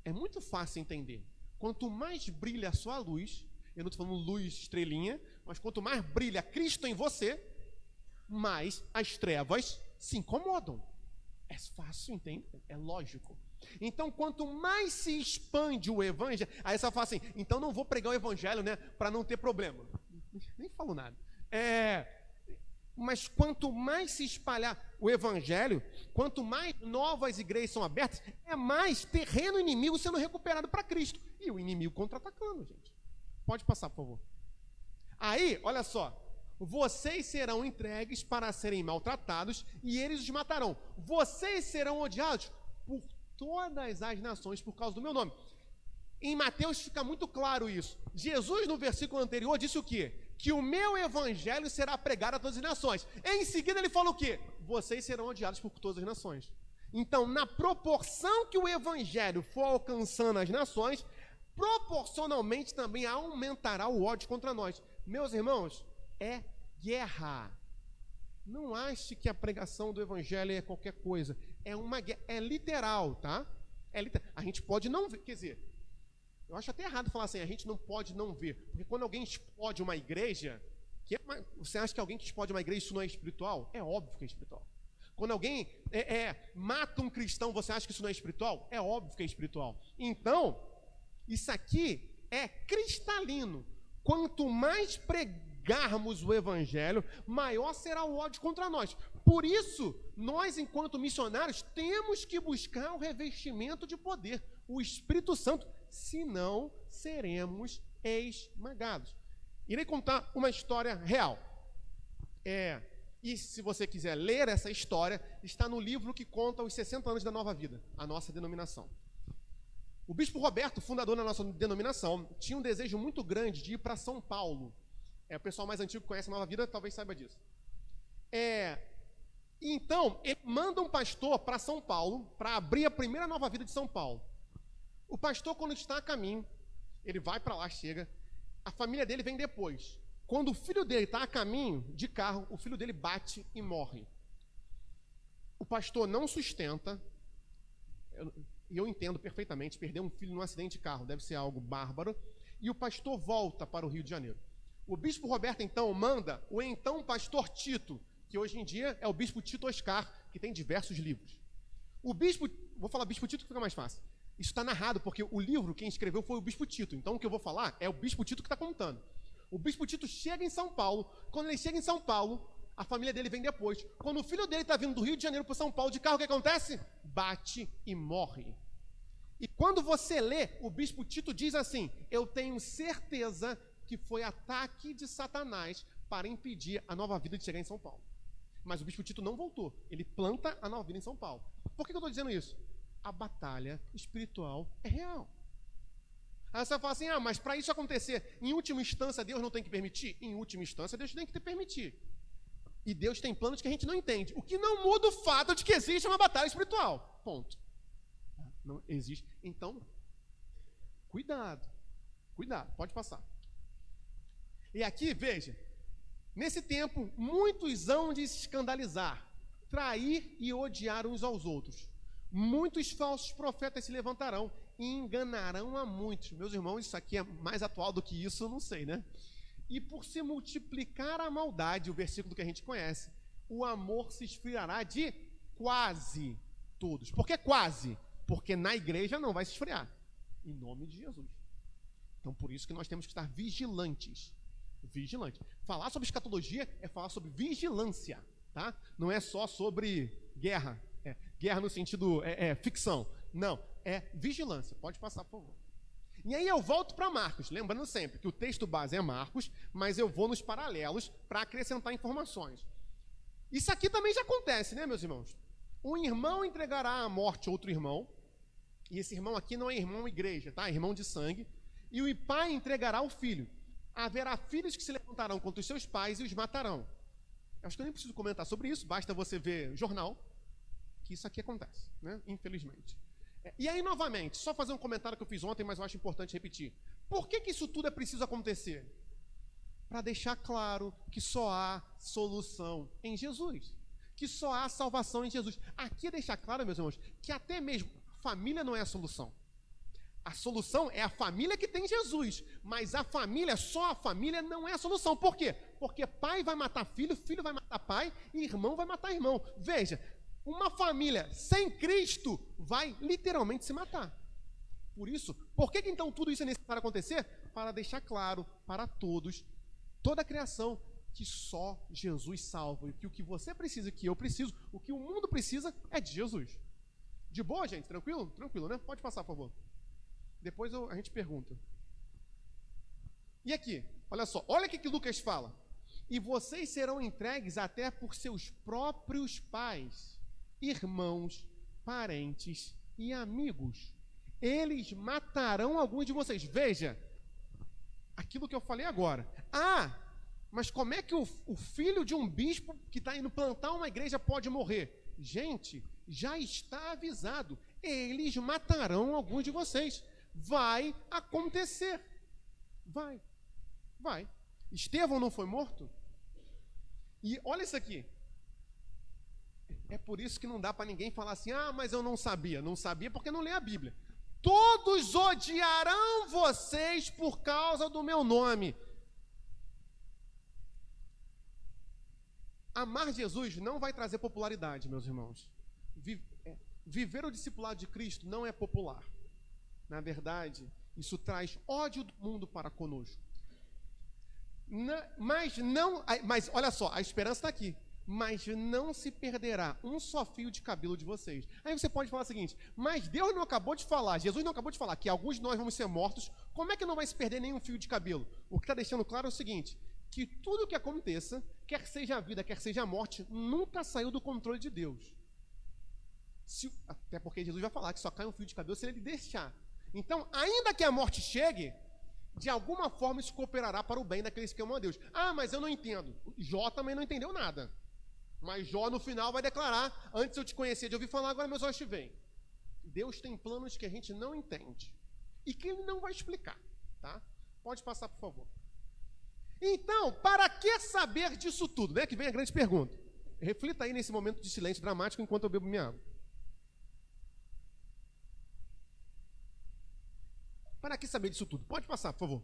é muito fácil entender. Quanto mais brilha a sua luz, eu não estou falando luz estrelinha, mas quanto mais brilha Cristo em você, mais as trevas se incomodam. É fácil, entende? É lógico. Então, quanto mais se expande o evangelho, aí você fala assim, então não vou pregar o evangelho, né, para não ter problema. Nem falo nada. Mas quanto mais se espalhar o evangelho, quanto mais novas igrejas são abertas, é mais terreno inimigo sendo recuperado para Cristo. E o inimigo contra-atacando, gente. Pode passar, por favor. Aí, olha só. Vocês serão entregues para serem maltratados e eles os matarão. Vocês serão odiados por todas as nações por causa do meu nome. Em Mateus fica muito claro isso. Jesus, no versículo anterior, disse o quê? Que o meu evangelho será pregado a todas as nações. Em seguida ele fala o quê? Vocês serão odiados por todas as nações. Então, na proporção que o evangelho for alcançando as nações, proporcionalmente também aumentará o ódio contra nós. Meus irmãos, é guerra. Não ache que a pregação do evangelho é qualquer coisa. É uma guerra, é literal, tá? É literal. A gente pode não ver, quer dizer, eu acho até errado falar assim, a gente não pode não ver. Porque quando alguém explode uma igreja, você acha que alguém que explode uma igreja, isso não é espiritual? É óbvio que é espiritual. Quando alguém mata um cristão, você acha que isso não é espiritual? É óbvio que é espiritual. Então, isso aqui é cristalino. Quanto mais pregarmos o evangelho, maior será o ódio contra nós. Por isso, nós, enquanto missionários, temos que buscar o revestimento de poder, o Espírito Santo, senão seremos esmagados. Irei contar uma história real. E se você quiser ler essa história, está no livro que conta os 60 anos da Nova Vida, a nossa denominação. O bispo Roberto, fundador da nossa denominação, tinha um desejo muito grande de ir para São Paulo. O pessoal mais antigo que conhece a Nova Vida talvez saiba disso. Então, ele manda um pastor para São Paulo, para abrir a primeira Nova Vida de São Paulo. O pastor, quando está a caminho, ele vai para lá, chega, a família dele vem depois. Quando o filho dele está a caminho de carro, o filho dele bate e morre. O pastor não sustenta, e eu entendo perfeitamente, perder um filho num acidente de carro deve ser algo bárbaro, e o pastor volta para o Rio de Janeiro. O bispo Roberto, então, manda o então pastor Tito, que hoje em dia é o bispo Tito Oscar, que tem diversos livros. Vou falar bispo Tito que fica mais fácil. Isso está narrado, porque o livro, quem escreveu foi o bispo Tito. Então, o que eu vou falar é o bispo Tito que está contando. O bispo Tito chega em São Paulo. Quando ele chega em São Paulo, a família dele vem depois. Quando o filho dele está vindo do Rio de Janeiro para São Paulo de carro, o que acontece? Bate e morre. E quando você lê, o bispo Tito diz assim: eu tenho certeza que foi ataque de Satanás para impedir a Nova Vida de chegar em São Paulo. Mas o bispo Tito não voltou. Ele planta a Nova Vida em São Paulo. Por que eu estou dizendo isso? A batalha espiritual é real. Aí você fala assim, mas para isso acontecer, em última instância, Deus não tem que permitir? Em última instância, Deus tem que permitir. E Deus tem planos que a gente não entende. O que não muda o fato de que existe uma batalha espiritual. Ponto. Não existe. Então, cuidado. Cuidado, pode passar. E aqui, veja, nesse tempo, muitos hão de se escandalizar, trair e odiar uns aos outros. Muitos falsos profetas se levantarão e enganarão a muitos. Meus irmãos, isso aqui é mais atual do que isso, eu não sei, né? E por se multiplicar a maldade, o versículo que a gente conhece, o amor se esfriará de quase todos. Por que quase? Porque na igreja não vai se esfriar. Em nome de Jesus. Então, por isso que nós temos que estar vigilantes. Vigilante. Falar sobre escatologia é falar sobre vigilância, tá? Não é só sobre guerra. Guerra no sentido ficção. Não, é vigilância. Pode passar, por favor. E aí eu volto para Marcos, lembrando sempre que o texto base é Marcos, mas eu vou nos paralelos para acrescentar informações. Isso aqui também já acontece, né, meus irmãos? Um irmão entregará à morte outro irmão, e esse irmão aqui não é irmão igreja, tá? É irmão de sangue, e o pai entregará o filho. Haverá filhos que se levantarão contra os seus pais e os matarão. Acho que eu nem preciso comentar sobre isso, basta você ver jornal, que isso aqui acontece, né? Infelizmente. E aí, novamente, só fazer um comentário que eu fiz ontem, mas eu acho importante repetir. Por que isso tudo é preciso acontecer? Para deixar claro que só há solução em Jesus. Que só há salvação em Jesus. Aqui é deixar claro, meus irmãos, que até mesmo a família não é a solução. A solução é a família que tem Jesus. Mas a família, só a família, não é a solução. Por quê? Porque pai vai matar filho, filho vai matar pai e irmão vai matar irmão. Veja, uma família sem Cristo vai literalmente se matar. Por isso, por que então tudo isso é necessário acontecer? Para deixar claro para todos, toda a criação, que só Jesus salva. E que o que você precisa, o que eu preciso, o que o mundo precisa é de Jesus. De boa, gente? Tranquilo? Tranquilo, né? Pode passar, por favor. Depois a gente pergunta. E aqui, olha só, olha o que Lucas fala. E vocês serão entregues até por seus próprios pais, irmãos, parentes e amigos. Eles matarão alguns de vocês. Veja, aquilo que eu falei agora. Mas como é que o filho de um bispo que está indo plantar uma igreja pode morrer? Gente, já está avisado. Eles matarão alguns de vocês. Vai acontecer. Vai. Estevão não foi morto? E olha isso aqui. É por isso que não dá para ninguém falar assim, mas eu não sabia. Não sabia porque não lê a Bíblia. Todos odiarão vocês por causa do meu nome. Amar Jesus não vai trazer popularidade, meus irmãos. Viver o discipulado de Cristo não é popular. Na verdade, isso traz ódio do mundo para conosco. Mas olha só, a esperança está aqui. Mas não se perderá um só fio de cabelo de vocês. Aí você pode falar o seguinte, mas Deus não acabou de falar, Jesus não acabou de falar que alguns de nós vamos ser mortos, como é que não vai se perder nenhum fio de cabelo? O que está deixando claro é o seguinte, que tudo o que aconteça, quer seja a vida, quer seja a morte, nunca saiu do controle de Deus. Até porque Jesus vai falar que só cai um fio de cabelo se ele deixar. Então, ainda que a morte chegue, de alguma forma isso cooperará para o bem daqueles que amam a Deus. Mas eu não entendo. Jó também não entendeu nada. Mas Jó no final vai declarar, antes eu te conhecia de ouvir falar, agora meus olhos te veem. Deus tem planos que a gente não entende. E que ele não vai explicar. Tá? Pode passar, por favor. Então, para que saber disso tudo? Né? Que vem a grande pergunta. Reflita aí nesse momento de silêncio dramático enquanto eu bebo minha água. Para que saber disso tudo? Pode passar, por favor.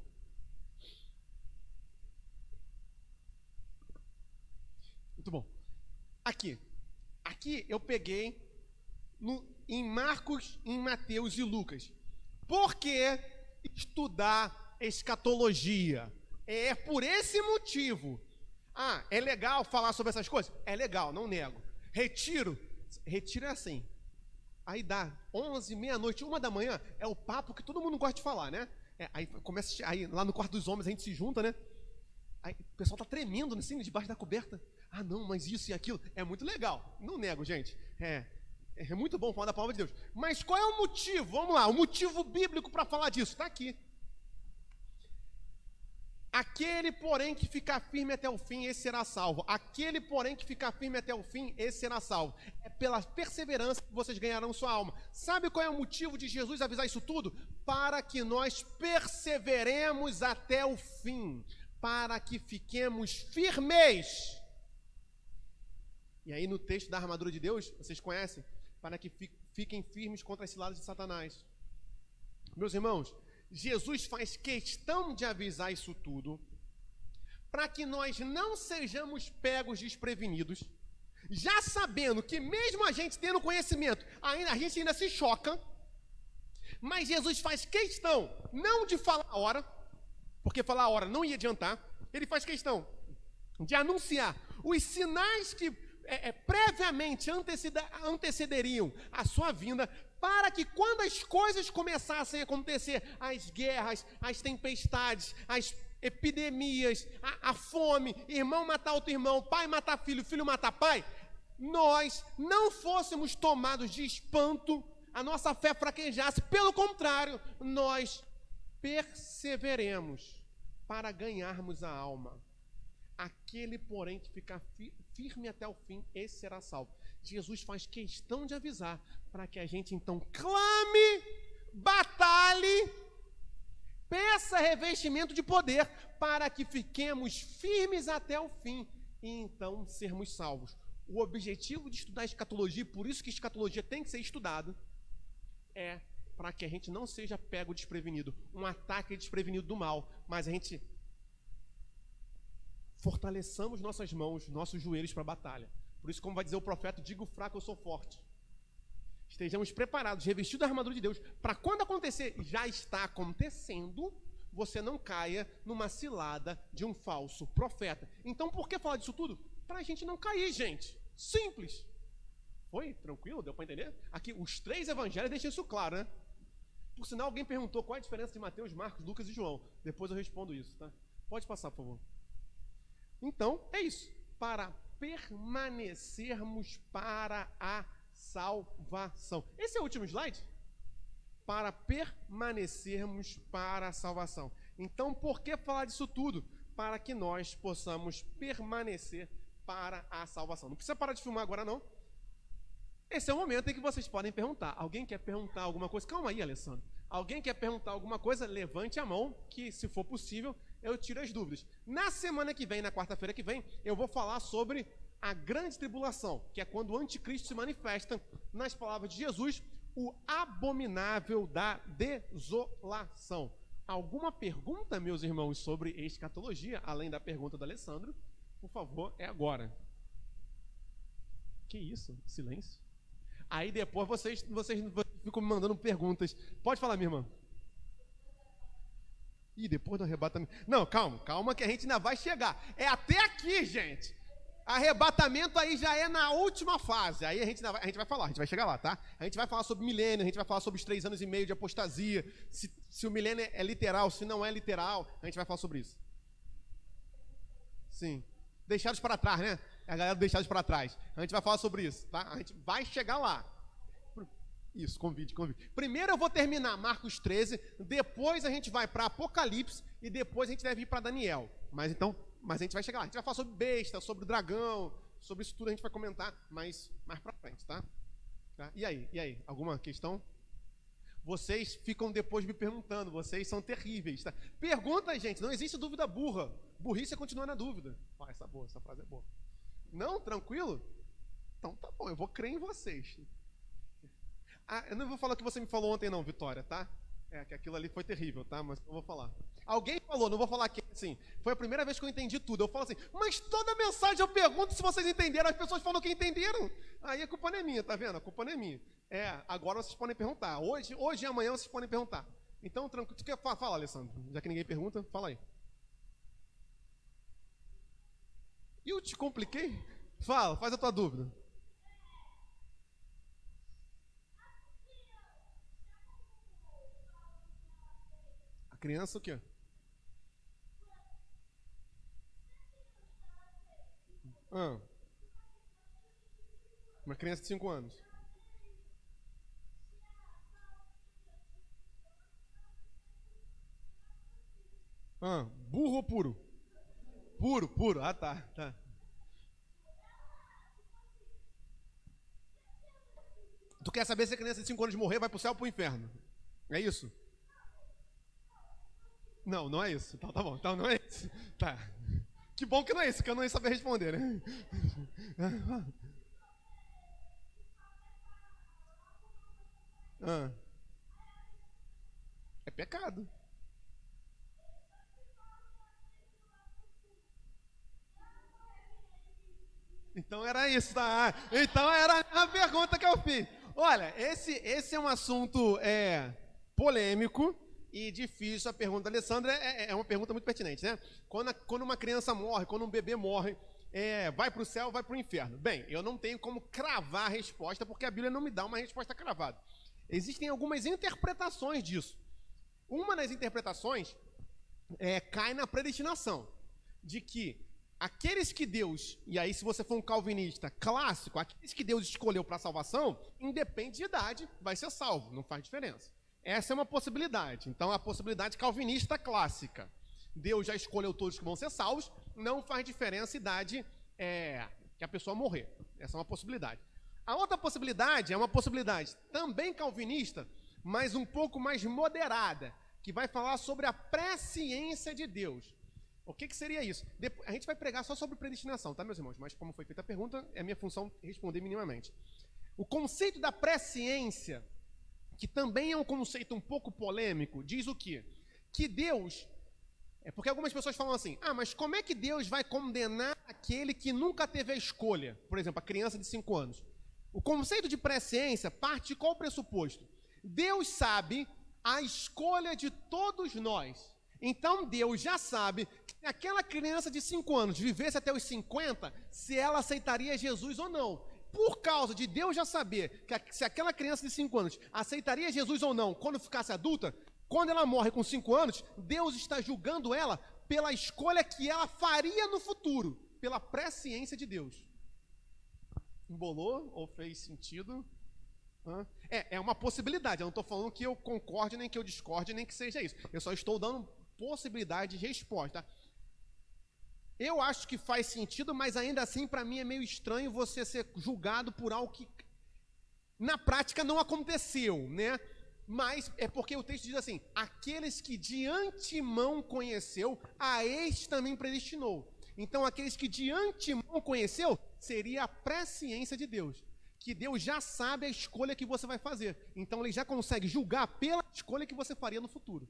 Muito bom. Aqui eu peguei em Marcos, em Mateus e Lucas. Por que estudar escatologia? É por esse motivo. É legal falar sobre essas coisas? É legal, não nego. Retiro é assim. Aí dá 11, meia-noite, 1 da manhã, é o papo que todo mundo gosta de falar, né? Aí começa, aí lá no quarto dos homens a gente se junta, né? Aí o pessoal tá tremendo assim, debaixo da coberta. Não, mas isso e aquilo, é muito legal. Não nego, gente. É muito bom falar da palavra de Deus. Mas qual é o motivo? Vamos lá, o motivo bíblico para falar disso, está aqui. Aquele, porém, que ficar firme até o fim, esse será salvo. Aquele, porém, que ficar firme até o fim, esse será salvo. É pela perseverança que vocês ganharão sua alma. Sabe qual é o motivo de Jesus avisar isso tudo? Para que nós perseveremos até o fim. Para que fiquemos firmes. E aí no texto da armadura de Deus, vocês conhecem? Para que fiquem firmes contra as ciladas de Satanás. Meus irmãos, Jesus faz questão de avisar isso tudo para que nós não sejamos pegos desprevenidos, já sabendo que mesmo a gente tendo conhecimento, a gente ainda se choca, mas Jesus faz questão não de falar a hora, porque falar a hora não ia adiantar, ele faz questão de anunciar os sinais que previamente antecederiam a sua vinda, para que quando as coisas começassem a acontecer, as guerras, as tempestades, as epidemias, a fome, irmão matar outro irmão, pai matar filho, filho matar pai, nós não fôssemos tomados de espanto, a nossa fé fraquejasse, pelo contrário, nós perseveremos para ganharmos a alma. Aquele, porém, que ficar firme até o fim, esse será salvo. Jesus faz questão de avisar para que a gente então clame, batalhe, peça revestimento de poder para que fiquemos firmes até o fim e então sermos salvos. O objetivo de estudar escatologia, por isso que escatologia tem que ser estudado, é para que a gente não seja pego desprevenido, um ataque desprevenido do mal, mas a gente fortaleçamos nossas mãos, nossos joelhos para a batalha. Por isso, como vai dizer o profeta, digo fraco, eu sou forte. Estejamos preparados, revestidos da armadura de Deus, para quando acontecer, já está acontecendo, você não caia numa cilada de um falso profeta. Então, por que falar disso tudo? Para a gente não cair, gente. Simples. Foi? Tranquilo? Deu para entender? Aqui, os 3 evangelhos deixam isso claro, né? Por sinal, alguém perguntou qual é a diferença de Mateus, Marcos, Lucas e João. Depois eu respondo isso, tá? Pode passar, por favor. Então, é isso. Para permanecermos para a salvação. Esse é o último slide? Para permanecermos para a salvação. Então, por que falar disso tudo? Para que nós possamos permanecer para a salvação. Não precisa parar de filmar agora, não. Esse é o momento em que vocês podem perguntar. Alguém quer perguntar alguma coisa? Calma aí, Alessandro. Alguém quer perguntar alguma coisa? Levante a mão, que se for possível, eu tiro as dúvidas. Na semana que vem, na quarta-feira que vem, eu vou falar sobre a grande tribulação, que é quando o anticristo se manifesta, nas palavras de Jesus, o abominável da desolação. Alguma pergunta, meus irmãos, sobre escatologia, além da pergunta do Alessandro? Por favor, é agora. Que isso? Silêncio. Aí depois vocês ficam me mandando perguntas. Pode falar, minha irmã. Ih, depois do arrebatamento. Não, calma que a gente ainda vai chegar. É até aqui, gente. Arrebatamento aí já é na última fase. Aí a gente vai falar, a gente vai chegar lá, tá? A gente vai falar sobre milênio, a gente vai falar sobre os 3 anos e meio de apostasia, se o milênio é literal, se não é literal, a gente vai falar sobre isso. Sim. Deixados para trás, né? A galera do deixados para trás. A gente vai falar sobre isso, tá? A gente vai chegar lá. Isso, convite. Primeiro eu vou terminar Marcos 13, depois a gente vai para Apocalipse e depois a gente deve ir para Daniel. Mas a gente vai chegar lá. A gente vai falar sobre besta, sobre o dragão, sobre isso tudo a gente vai comentar mais para frente, tá? E aí? Alguma questão? Vocês ficam depois me perguntando, vocês são terríveis, tá? Pergunta, gente, não existe dúvida burra. Burrice é continuar na dúvida. Essa frase é boa. Não? Tranquilo? Então tá bom, eu vou crer em vocês. Eu não vou falar o que você me falou ontem não, Vitória, tá? Que aquilo ali foi terrível, tá? Mas eu vou falar. Alguém falou, não vou falar aqui, assim, foi a primeira vez que eu entendi tudo. Eu falo assim, mas toda mensagem eu pergunto se vocês entenderam, as pessoas falam que entenderam. Aí a culpa não é minha, tá vendo? A culpa não é minha. Agora vocês podem perguntar. Hoje e amanhã vocês podem perguntar. Então, tranquilo. Tu quer falar, Alessandro? Já que ninguém pergunta, fala aí. E eu te compliquei? Fala, faz a tua dúvida. A criança o quê? Uma criança de 5 anos. Burro ou puro? Puro. Ah, tá. Tu quer saber se a criança de 5 anos morrer, vai pro céu ou pro inferno? É isso? Não é isso. Tá bom. Então não é isso. Tá. Que bom que não é isso, que eu não ia saber responder, né? É pecado. Então era isso, tá? Então era a pergunta que eu fiz. Olha, esse é um assunto polêmico e difícil. A pergunta da Alessandra é uma pergunta muito pertinente, né? Quando uma criança morre, quando um bebê morre, vai para o céu ou vai para o inferno? Bem, eu não tenho como cravar a resposta, porque a Bíblia não me dá uma resposta cravada. Existem algumas interpretações disso. Uma das interpretações cai na predestinação, de que aqueles que Deus, e aí se você for um calvinista clássico, aqueles que Deus escolheu para a salvação, independente de idade, vai ser salvo, não faz diferença. Essa é uma possibilidade. Então, a possibilidade calvinista clássica. Deus já escolheu todos que vão ser salvos, não faz diferença a idade que a pessoa morrer. Essa é uma possibilidade. A outra possibilidade é uma possibilidade também calvinista, mas um pouco mais moderada, que vai falar sobre a presciência de Deus. O que seria isso? A gente vai pregar só sobre predestinação, tá, meus irmãos? Mas como foi feita a pergunta, é minha função responder minimamente. O conceito da presciência, que também é um conceito um pouco polêmico, diz o quê? Que Deus... porque algumas pessoas falam assim, mas como é que Deus vai condenar aquele que nunca teve a escolha? Por exemplo, a criança de 5 anos. O conceito de presciência parte de qual pressuposto? Deus sabe a escolha de todos nós. Então Deus já sabe que se aquela criança de 5 anos vivesse até os 50, se ela aceitaria Jesus ou não. Por causa de Deus já saber que se aquela criança de 5 anos aceitaria Jesus ou não quando ficasse adulta, quando ela morre com 5 anos, Deus está julgando ela pela escolha que ela faria no futuro, pela presciência de Deus. Embolou ou fez sentido? É uma possibilidade. Eu não estou falando que eu concorde, nem que eu discorde, nem que seja isso. Eu só estou dando possibilidade de resposta. Eu acho que faz sentido, mas ainda assim, para mim, é meio estranho você ser julgado por algo que, na prática, não aconteceu, né? Mas é porque o texto diz assim, aqueles que de antemão conheceu, a estes também predestinou. Então, aqueles que de antemão conheceu, seria a presciência de Deus. Que Deus já sabe a escolha que você vai fazer. Então, Ele já consegue julgar pela escolha que você faria no futuro.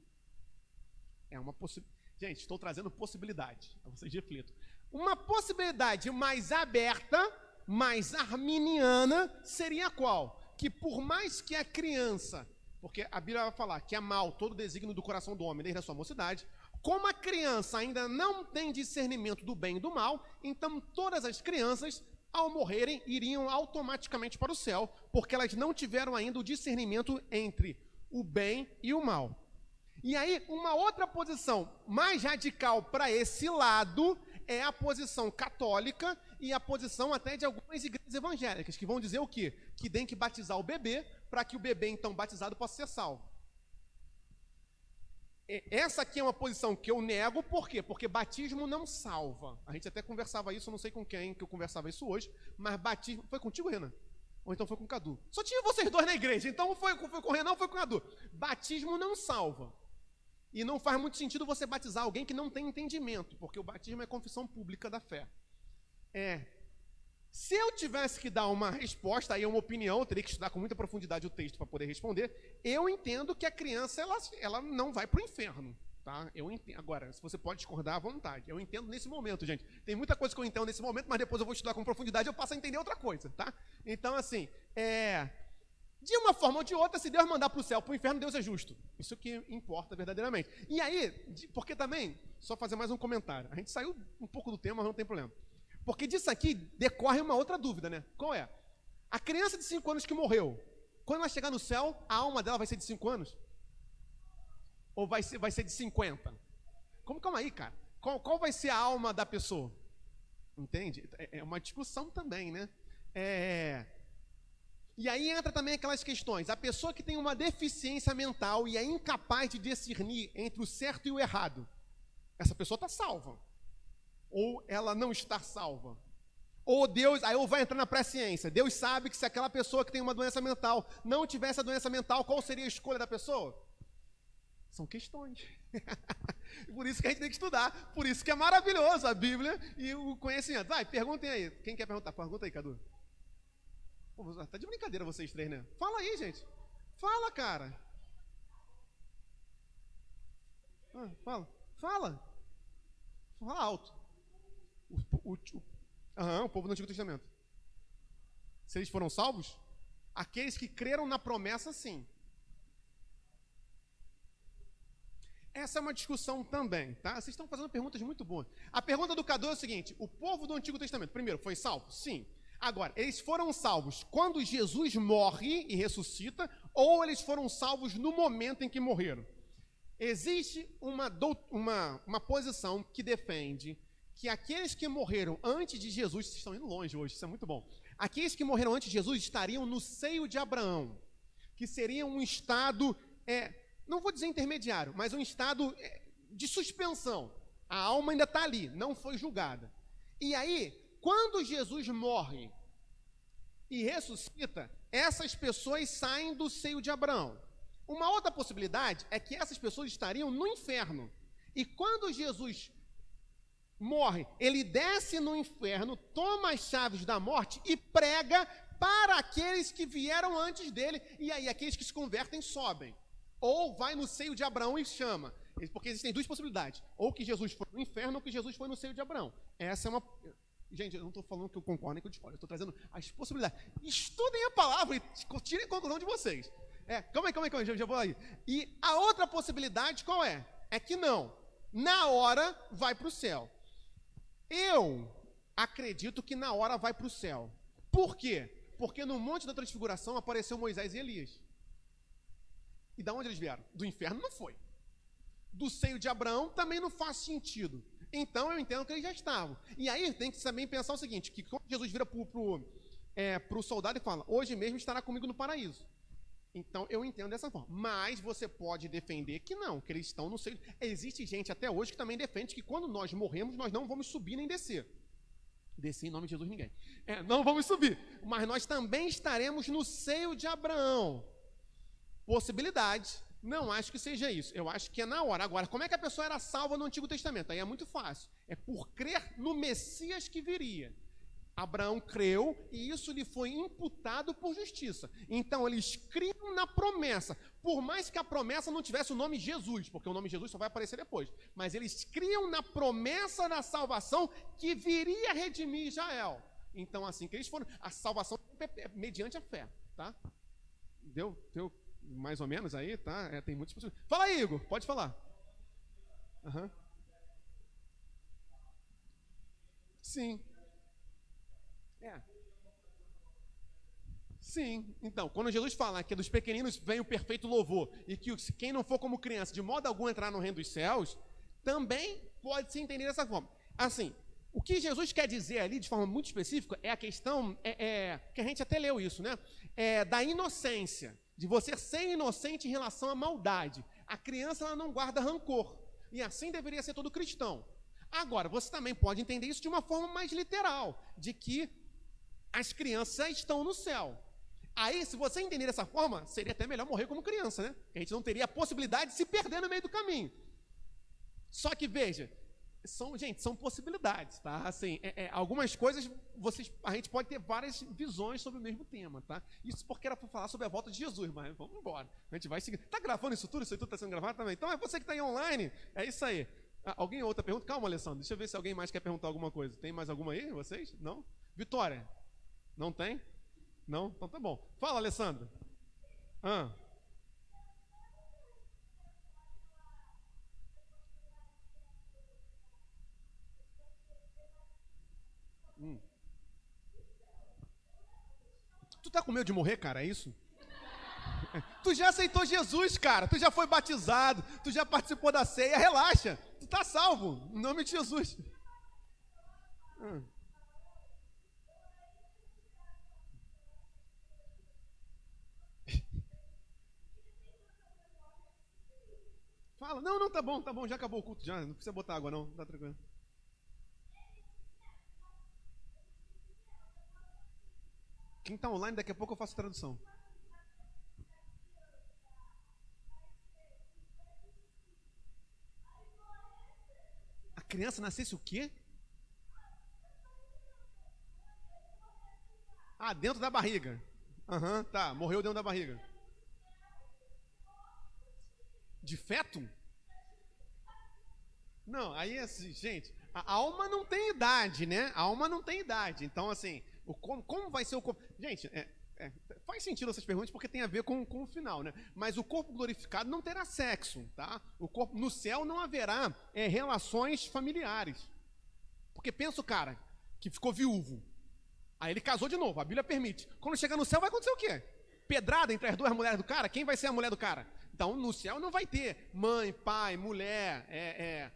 É uma possibilidade. Gente, estou trazendo possibilidade, para vocês reflitam. Uma possibilidade mais aberta, mais arminiana, seria qual? Que por mais que a criança, porque a Bíblia vai falar que é mal todo desígnio do coração do homem desde a sua mocidade, como a criança ainda não tem discernimento do bem e do mal, então todas as crianças, ao morrerem, iriam automaticamente para o céu, porque elas não tiveram ainda o discernimento entre o bem e o mal. E aí, uma outra posição mais radical para esse lado é a posição católica e a posição até de algumas igrejas evangélicas, que vão dizer o quê? Que tem que batizar o bebê para que o bebê, então, batizado, possa ser salvo. Essa aqui é uma posição que eu nego, por quê? Porque batismo não salva. A gente até conversava isso, eu não sei com quem que eu conversava isso hoje, mas batismo... Foi contigo, Renan? Ou então foi com o Cadu? Só tinha vocês dois na igreja, então foi com o Renan ou foi com o Cadu? Batismo não salva. E não faz muito sentido você batizar alguém que não tem entendimento, porque o batismo é confissão pública da fé. Se eu tivesse que dar uma resposta, aí é uma opinião, eu teria que estudar com muita profundidade o texto para poder responder, eu entendo que a criança ela não vai para o inferno. Tá? Eu entendo. Agora, se você pode discordar à vontade, eu entendo nesse momento, gente. Tem muita coisa que eu entendo nesse momento, mas depois eu vou estudar com profundidade e eu passo a entender outra coisa. Tá? Então, assim, de uma forma ou de outra, se Deus mandar para o céu, para o inferno, Deus é justo. Isso que importa verdadeiramente. E aí, porque também, só fazer mais um comentário. A gente saiu um pouco do tema, mas não tem problema. Porque disso aqui decorre uma outra dúvida, né? Qual é? A criança de 5 anos que morreu, quando ela chegar no céu, a alma dela vai ser de 5 anos? Ou vai ser de 50? Calma aí, cara. Qual vai ser a alma da pessoa? Entende? É uma discussão também, né? E aí entra também aquelas questões. A pessoa que tem uma deficiência mental e é incapaz de discernir entre o certo e o errado, essa pessoa está salva. Ou ela não está salva. Ou Deus, aí vai entrar na presciência. Deus sabe que se aquela pessoa que tem uma doença mental não tivesse a doença mental, qual seria a escolha da pessoa? São questões. Por isso que a gente tem que estudar. Por isso que é maravilhoso a Bíblia e o conhecimento. Vai, perguntem aí. Quem quer perguntar? Pergunta aí, Cadu. Pô, tá de brincadeira vocês três, né? Fala aí, gente. Fala, cara. Fala. Fala alto. O povo do Antigo Testamento. Se eles foram salvos, aqueles que creram na promessa, sim. Essa é uma discussão também, tá? Vocês estão fazendo perguntas muito boas. A pergunta do Cadu é o seguinte: o povo do Antigo Testamento, primeiro, foi salvo? Sim. Agora, eles foram salvos quando Jesus morre e ressuscita, ou eles foram salvos no momento em que morreram? Existe uma posição que defende que aqueles que morreram antes de Jesus, vocês estão indo longe hoje, isso é muito bom. Aqueles que morreram antes de Jesus estariam no seio de Abraão, que seria um estado, não vou dizer intermediário, mas um estado de suspensão. A alma ainda está ali, não foi julgada. E aí, quando Jesus morre e ressuscita, essas pessoas saem do seio de Abraão. Uma outra possibilidade é que essas pessoas estariam no inferno. E quando Jesus morre, ele desce no inferno, toma as chaves da morte e prega para aqueles que vieram antes dele. E aí aqueles que se convertem sobem. Ou vai no seio de Abraão e chama. Porque existem duas possibilidades. Ou que Jesus foi no inferno, ou que Jesus foi no seio de Abraão. Essa é uma... Gente, eu não estou falando que eu concordo nem que eu discordo. Eu estou trazendo as possibilidades. Estudem a palavra e tirem a conclusão de vocês. Calma aí, já vou aí. E a outra possibilidade qual é? É que não. Na hora vai para o céu. Eu acredito que na hora vai para o céu. Por quê? Porque no Monte da Transfiguração apareceu Moisés e Elias. E da onde eles vieram? Do inferno não foi. Do seio de Abraão também não faz sentido. Então eu entendo que eles já estavam. E aí tem que também pensar o seguinte, que quando Jesus vira para o soldado e fala, hoje mesmo estará comigo no paraíso. Então eu entendo dessa forma. Mas você pode defender que não, que eles estão no seio. Existe gente até hoje que também defende que quando nós morremos, nós não vamos subir nem descer. Descer em nome de Jesus ninguém. Não vamos subir. Mas nós também estaremos no seio de Abraão. Possibilidade. Não acho que seja isso. Eu acho que é na hora. Agora, como é que a pessoa era salva no Antigo Testamento? Aí é muito fácil. É por crer no Messias que viria. Abraão creu e isso lhe foi imputado por justiça. Então, eles criam na promessa. Por mais que a promessa não tivesse o nome Jesus, porque o nome Jesus só vai aparecer depois. Mas eles criam na promessa da salvação que viria redimir Israel. Então, assim que eles foram. A salvação é mediante a fé, tá? Deu mais ou menos aí, tá? Tem muitas possibilidades. Fala aí, Igor, pode falar. Sim. Sim, então, quando Jesus fala que dos pequeninos vem o perfeito louvor e que quem não for como criança, de modo algum entrar no reino dos céus, também pode se entender dessa forma. Assim, o que Jesus quer dizer ali, de forma muito específica, é a questão, que a gente até leu isso, né? Da inocência, de você ser inocente em relação à maldade. A criança, ela não guarda rancor, e assim deveria ser todo cristão. Agora, você também pode entender isso de uma forma mais literal, de que as crianças estão no céu. Aí, se você entender dessa forma, seria até melhor morrer como criança, né? A gente não teria a possibilidade de se perder no meio do caminho. Só que, veja, são possibilidades, tá? Assim, algumas coisas, a gente pode ter várias visões sobre o mesmo tema, tá? Isso porque era para falar sobre a volta de Jesus, mas vamos embora. A gente vai seguir. Tá gravando isso tudo? Isso aí tudo está sendo gravado também? Então, é você que está aí online, é isso aí. Alguém outra pergunta? Calma, Alessandro, deixa eu ver se alguém mais quer perguntar alguma coisa. Tem mais alguma aí, vocês? Não? Vitória? Não tem? Não? Então tá bom. Fala, Alessandro. Tu tá com medo de morrer, cara? É isso? Tu já aceitou Jesus, cara. Tu já foi batizado. Tu já participou da ceia. Relaxa. Tu tá salvo. Em nome de Jesus. Fala. Não, tá bom. Já acabou o culto. Já. Não precisa botar água, não. Tá tranquilo. Quem tá online, daqui a pouco eu faço tradução. A criança nascesse o quê? Dentro da barriga. Tá. Morreu dentro da barriga. De feto? Não, aí assim, gente, a alma não tem idade, né? A alma não tem idade. Então, assim, como vai ser o corpo? Gente, faz sentido essas perguntas porque tem a ver com o final, né? Mas o corpo glorificado não terá sexo, tá? No céu não haverá relações familiares. Porque pensa o cara que ficou viúvo. Aí ele casou de novo, a Bíblia permite. Quando chegar no céu vai acontecer o quê? Pedrada entre as duas mulheres do cara? Quem vai ser a mulher do cara? Então, no céu não vai ter mãe, pai, mulher,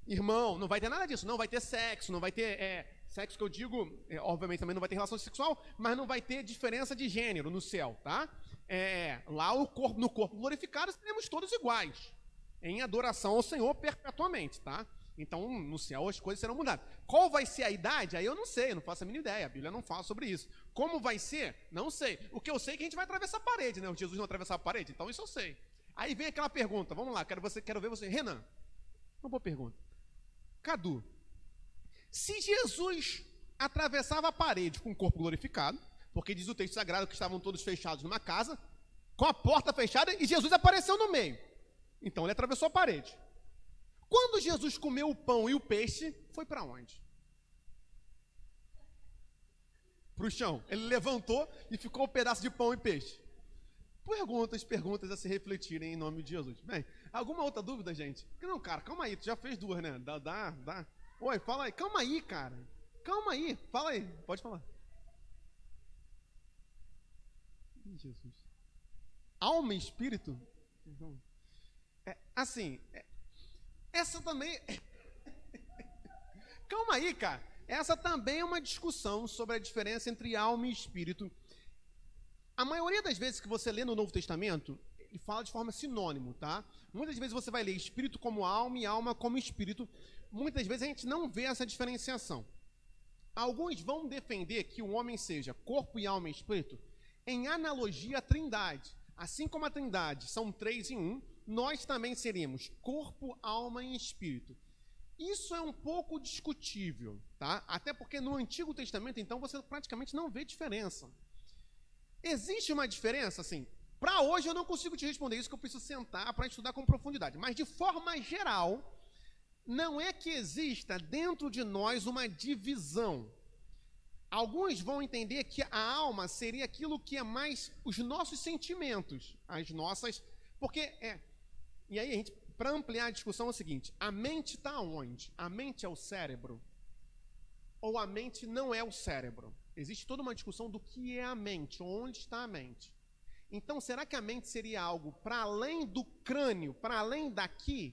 irmão, não vai ter nada disso. Não vai ter sexo, não vai ter sexo que eu digo, obviamente também não vai ter relação sexual, mas não vai ter diferença de gênero no céu, tá? Lá no corpo glorificado seremos todos iguais, em adoração ao Senhor perpetuamente, tá? Então, no céu as coisas serão mudadas. Qual vai ser a idade? Aí eu não sei, eu não faço a mínima ideia. A Bíblia não fala sobre isso. Como vai ser? Não sei. O que eu sei é que a gente vai atravessar a parede, né? O Jesus não atravessava a parede, então isso eu sei. Aí vem aquela pergunta, vamos lá, quero ver você. Renan, uma boa pergunta. Cadu, se Jesus atravessava a parede com o corpo glorificado, porque diz o texto sagrado que estavam todos fechados numa casa, com a porta fechada, e Jesus apareceu no meio. Então ele atravessou a parede. Quando Jesus comeu o pão e o peixe, foi para onde? Para o chão. Ele levantou e ficou um pedaço de pão e peixe. Perguntas a se refletirem em nome de Jesus. Bem, alguma outra dúvida, gente? Não, cara, calma aí, tu já fez duas, né? Dá. Oi, fala aí. Calma aí, cara. Calma aí. Fala aí, pode falar. Jesus. Alma e espírito? Essa também... Calma aí, cara. Essa também é uma discussão sobre a diferença entre alma e espírito. A maioria das vezes que você lê no Novo Testamento, ele fala de forma sinônimo, tá? Muitas vezes você vai ler espírito como alma e alma como espírito. Muitas vezes a gente não vê essa diferenciação. Alguns vão defender que o homem seja corpo e alma e espírito em analogia à Trindade. Assim como a Trindade são 3 em 1, nós também seríamos corpo, alma e espírito. Isso é um pouco discutível, tá? Até porque no Antigo Testamento, então, você praticamente não vê diferença. Existe uma diferença, assim, para hoje eu não consigo te responder isso, que eu preciso sentar para estudar com profundidade. Mas, de forma geral, não é que exista dentro de nós uma divisão. Alguns vão entender que a alma seria aquilo que é mais os nossos sentimentos, as nossas... Porque E aí, a gente, para ampliar a discussão, é o seguinte: a mente está onde? A mente é o cérebro? Ou a mente não é o cérebro? Existe toda uma discussão do que é a mente, onde está a mente. Então, será que a mente seria algo para além do crânio, para além daqui?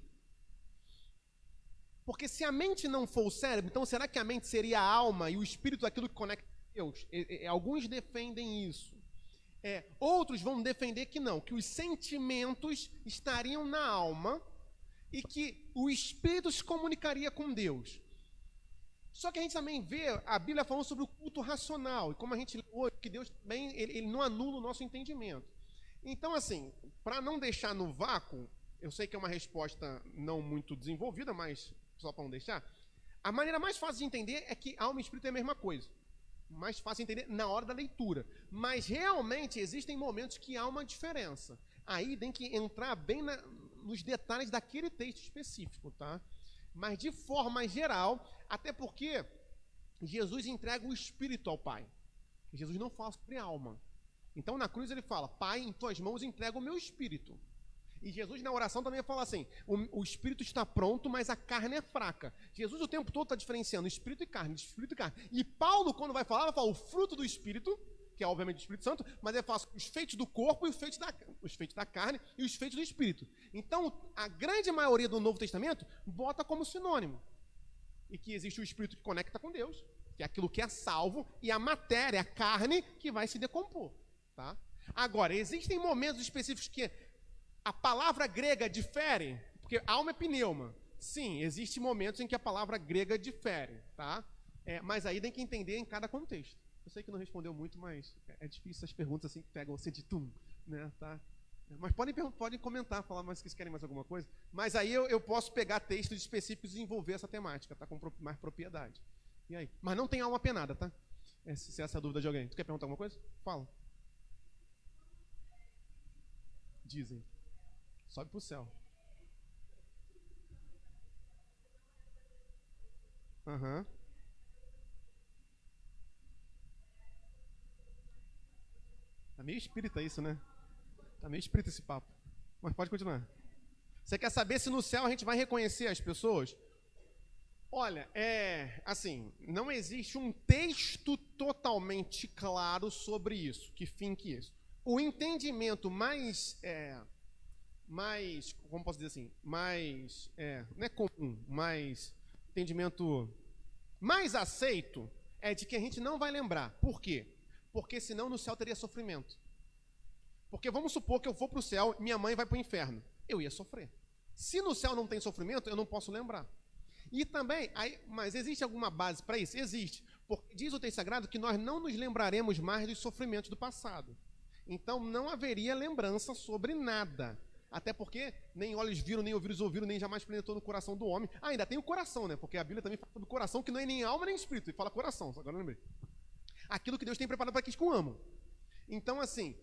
Porque se a mente não for o cérebro, então será que a mente seria a alma e o espírito aquilo que conecta a Deus? Alguns defendem isso. Outros vão defender que não, que os sentimentos estariam na alma e que o espírito se comunicaria com Deus. Só que a gente também vê a Bíblia falando sobre o culto racional, e como a gente lê hoje, que Deus também ele não anula o nosso entendimento. Então, assim, para não deixar no vácuo, eu sei que é uma resposta não muito desenvolvida, mas só para não deixar, a maneira mais fácil de entender é que alma e espírito é a mesma coisa. Mais fácil de entender na hora da leitura. Mas realmente existem momentos que há uma diferença. Aí tem que entrar bem nos detalhes daquele texto específico, tá? Mas de forma geral, até porque Jesus entrega o Espírito ao Pai. Jesus não fala sobre alma. Então na cruz ele fala: Pai, em tuas mãos entrego o meu Espírito. E Jesus na oração também fala assim: o Espírito está pronto, mas a carne é fraca. Jesus o tempo todo está diferenciando Espírito e carne, Espírito e carne. E Paulo, quando vai falar o fruto do Espírito, que é obviamente o Espírito Santo, mas ele fala os feitos do corpo e os feitos da carne e os feitos do Espírito. Então, a grande maioria do Novo Testamento bota como sinônimo. E que existe o Espírito que conecta com Deus, que é aquilo que é salvo, e a matéria, a carne, que vai se decompor. Tá? Agora, existem momentos específicos que a palavra grega difere, porque alma é pneuma. Sim, existem momentos em que a palavra grega difere, tá? Mas aí tem que entender em cada contexto. Eu sei que não respondeu muito, mas é difícil essas perguntas assim que pegam você de tum, né? Tá? Mas podem comentar, falar mais se vocês querem mais alguma coisa. Mas aí eu posso pegar textos específicos e desenvolver essa temática, tá? Com mais propriedade. E aí? Mas não tem alma penada, tá? Se essa é a dúvida de alguém. Tu quer perguntar alguma coisa? Fala. Dizem. Sobe pro céu. Aham. Tá meio espírita isso, né? Tá meio espírita esse papo. Mas pode continuar. Você quer saber se no céu a gente vai reconhecer as pessoas? Olha, assim, não existe um texto totalmente claro sobre isso. Que fim que isso? O entendimento mais, como posso dizer assim, mais, não é comum, mas entendimento mais aceito é de que a gente não vai lembrar. Por quê? Porque senão no céu teria sofrimento. Porque vamos supor que eu vou para o céu e minha mãe vai para o inferno. Eu ia sofrer. Se no céu não tem sofrimento, eu não posso lembrar. E também, mas existe alguma base para isso? Existe. Porque diz o texto sagrado que nós não nos lembraremos mais dos sofrimentos do passado. Então não haveria lembrança sobre nada. Até porque nem olhos viram, nem ouvidos ouviram, nem jamais penetrou no coração do homem. Ah, ainda tem o coração, né? Porque a Bíblia também fala do coração, que não é nem alma nem espírito. E fala coração, agora eu lembrei. Aquilo que Deus tem preparado para aqueles que o amam. Então, assim,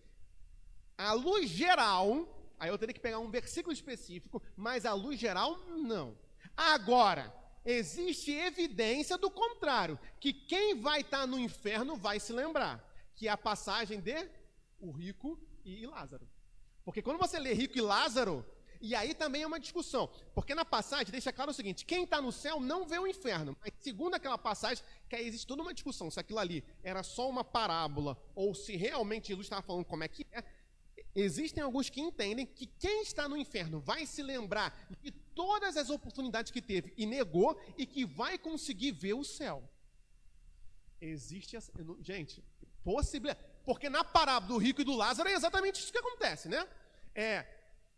a luz geral, aí eu teria que pegar um versículo específico, mas a luz geral, não. Agora, existe evidência do contrário, que quem vai estar no inferno vai se lembrar, que é a passagem de o rico e Lázaro. Porque quando você lê rico e Lázaro, e aí também é uma discussão, porque na passagem deixa claro o seguinte, quem está no céu não vê o inferno, mas segundo aquela passagem, que aí existe toda uma discussão, se aquilo ali era só uma parábola, ou se realmente Jesus estava falando como é que é. Existem alguns que entendem que quem está no inferno vai se lembrar de todas as oportunidades que teve e negou, e que vai conseguir ver o céu. Existe essa... Gente, possibilidade. Porque na parábola do rico e do Lázaro é exatamente isso que acontece, né?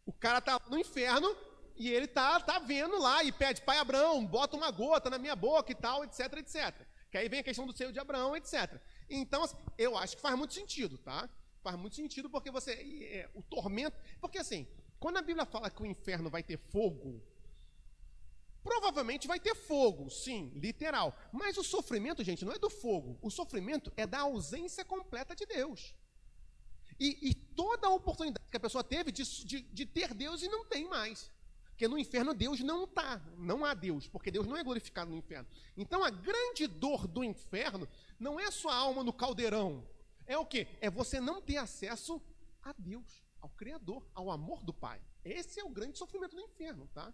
O cara tá no inferno e ele tá vendo lá e pede, pai Abraão, bota uma gota na minha boca e tal, etc, etc. Que aí vem a questão do seio de Abraão, etc. Então, assim, eu acho que faz muito sentido, tá? Faz muito sentido porque o tormento... Porque assim, quando a Bíblia fala que o inferno vai ter fogo, provavelmente vai ter fogo, sim, literal. Mas o sofrimento, gente, não é do fogo. O sofrimento é da ausência completa de Deus. E toda a oportunidade que a pessoa teve de ter Deus e não tem mais. Porque no inferno Deus não está. Não há Deus, porque Deus não é glorificado no inferno. Então a grande dor do inferno não é sua alma no caldeirão. É o quê? É você não ter acesso a Deus, ao Criador, ao amor do Pai. Esse é o grande sofrimento do inferno, tá?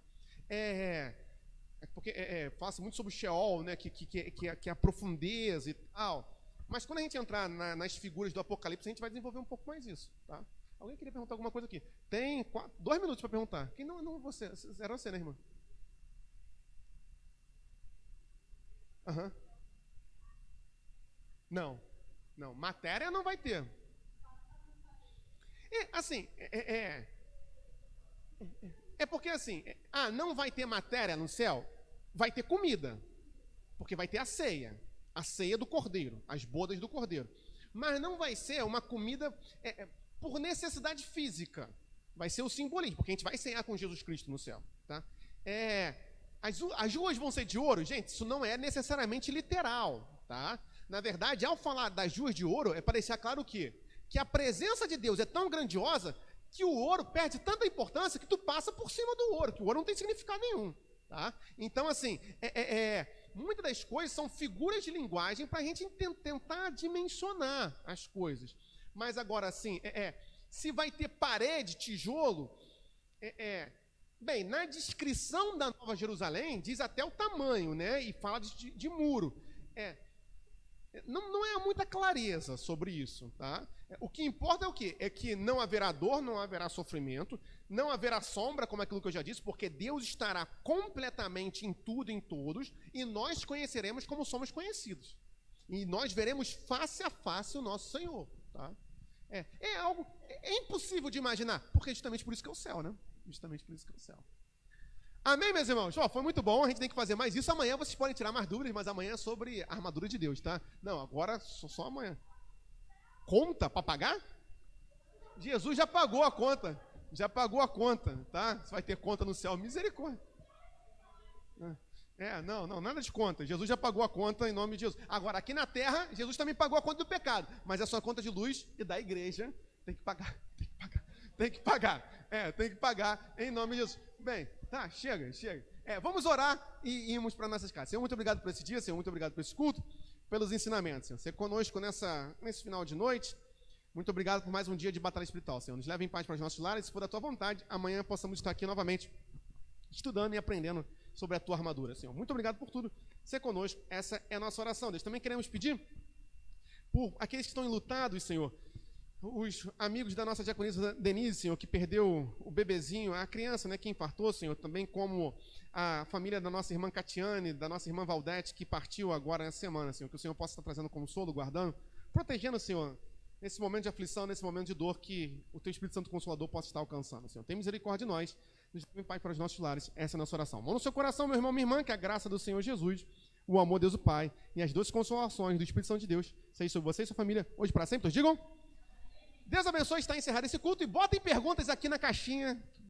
Porque fala-se muito sobre o Sheol, né, que é a profundeza e tal. Mas quando a gente entrar nas figuras do Apocalipse, a gente vai desenvolver um pouco mais isso, tá? Alguém queria perguntar alguma coisa aqui? Tem 2 minutos para perguntar. Quem não você? Era você, né, irmã? Aham. Não. Matéria não vai ter. Assim, porque assim, não vai ter matéria no céu? Vai ter comida, porque vai ter a ceia do Cordeiro, as bodas do Cordeiro. Mas não vai ser uma comida por necessidade física, vai ser o simbolismo, porque a gente vai ceiar com Jesus Cristo no céu, tá? As ruas vão ser de ouro, gente, isso não é necessariamente literal, tá? Na verdade, ao falar das ruas de ouro, é para deixar claro o quê? Que a presença de Deus é tão grandiosa que o ouro perde tanta importância que tu passa por cima do ouro, que o ouro não tem significado nenhum, tá? Então, assim, muitas das coisas são figuras de linguagem para a gente tentar dimensionar as coisas. Mas agora, assim, se vai ter parede, tijolo, bem, na descrição da Nova Jerusalém, diz até o tamanho, né? E fala de muro. Não é muita clareza sobre isso, tá? O que importa é o quê? É que não haverá dor, não haverá sofrimento, não haverá sombra, como aquilo que eu já disse, porque Deus estará completamente em tudo e em todos, e nós conheceremos como somos conhecidos. E nós veremos face a face o nosso Senhor, tá? É algo... É impossível de imaginar, porque é justamente por isso que é o céu, né? Justamente por isso que é o céu. Amém, meus irmãos? Foi muito bom, a gente tem que fazer mais isso. Amanhã vocês podem tirar mais dúvidas, mas amanhã é sobre a armadura de Deus, tá? Não, agora só amanhã. Conta para pagar? Jesus já pagou a conta. Já pagou a conta, tá? Você vai ter conta no céu, misericórdia. Não, nada de conta. Jesus já pagou a conta em nome de Jesus. Agora, aqui na terra, Jesus também pagou a conta do pecado, mas a sua conta de luz e da igreja tem que pagar. Tem que pagar em nome de Jesus. Bem, tá, chega. Vamos orar e irmos para nossas casas. Senhor, muito obrigado por esse dia, Senhor, muito obrigado por esse culto, pelos ensinamentos, Senhor. Ser conosco nesse final de noite. Muito obrigado por mais um dia de batalha espiritual, Senhor. Nos leve em paz para os nossos lares, se for da Tua vontade, amanhã possamos estar aqui novamente, estudando e aprendendo sobre a Tua armadura, Senhor. Muito obrigado por tudo. Ser conosco, essa é a nossa oração. Deus, também queremos pedir por aqueles que estão enlutados, Senhor. Os amigos da nossa diaconisa Denise, Senhor, que perdeu o bebezinho, a criança, né, que infartou, Senhor, também como a família da nossa irmã Catiane, da nossa irmã Valdete, que partiu agora nessa semana, Senhor, que o Senhor possa estar trazendo consolo, guardando, protegendo, Senhor, nesse momento de aflição, nesse momento de dor, que o Teu Espírito Santo Consolador possa estar alcançando, Senhor. Tem misericórdia de nós, nos leve em paz para os nossos lares, essa é a nossa oração. Mão no seu coração, meu irmão, minha irmã, que a graça do Senhor Jesus, o amor de Deus o Pai e as doces consolações do Espírito Santo de Deus seja sobre você e sua família, hoje para sempre. Todos digam. Deus abençoe, está encerrado esse culto e botem perguntas aqui na caixinha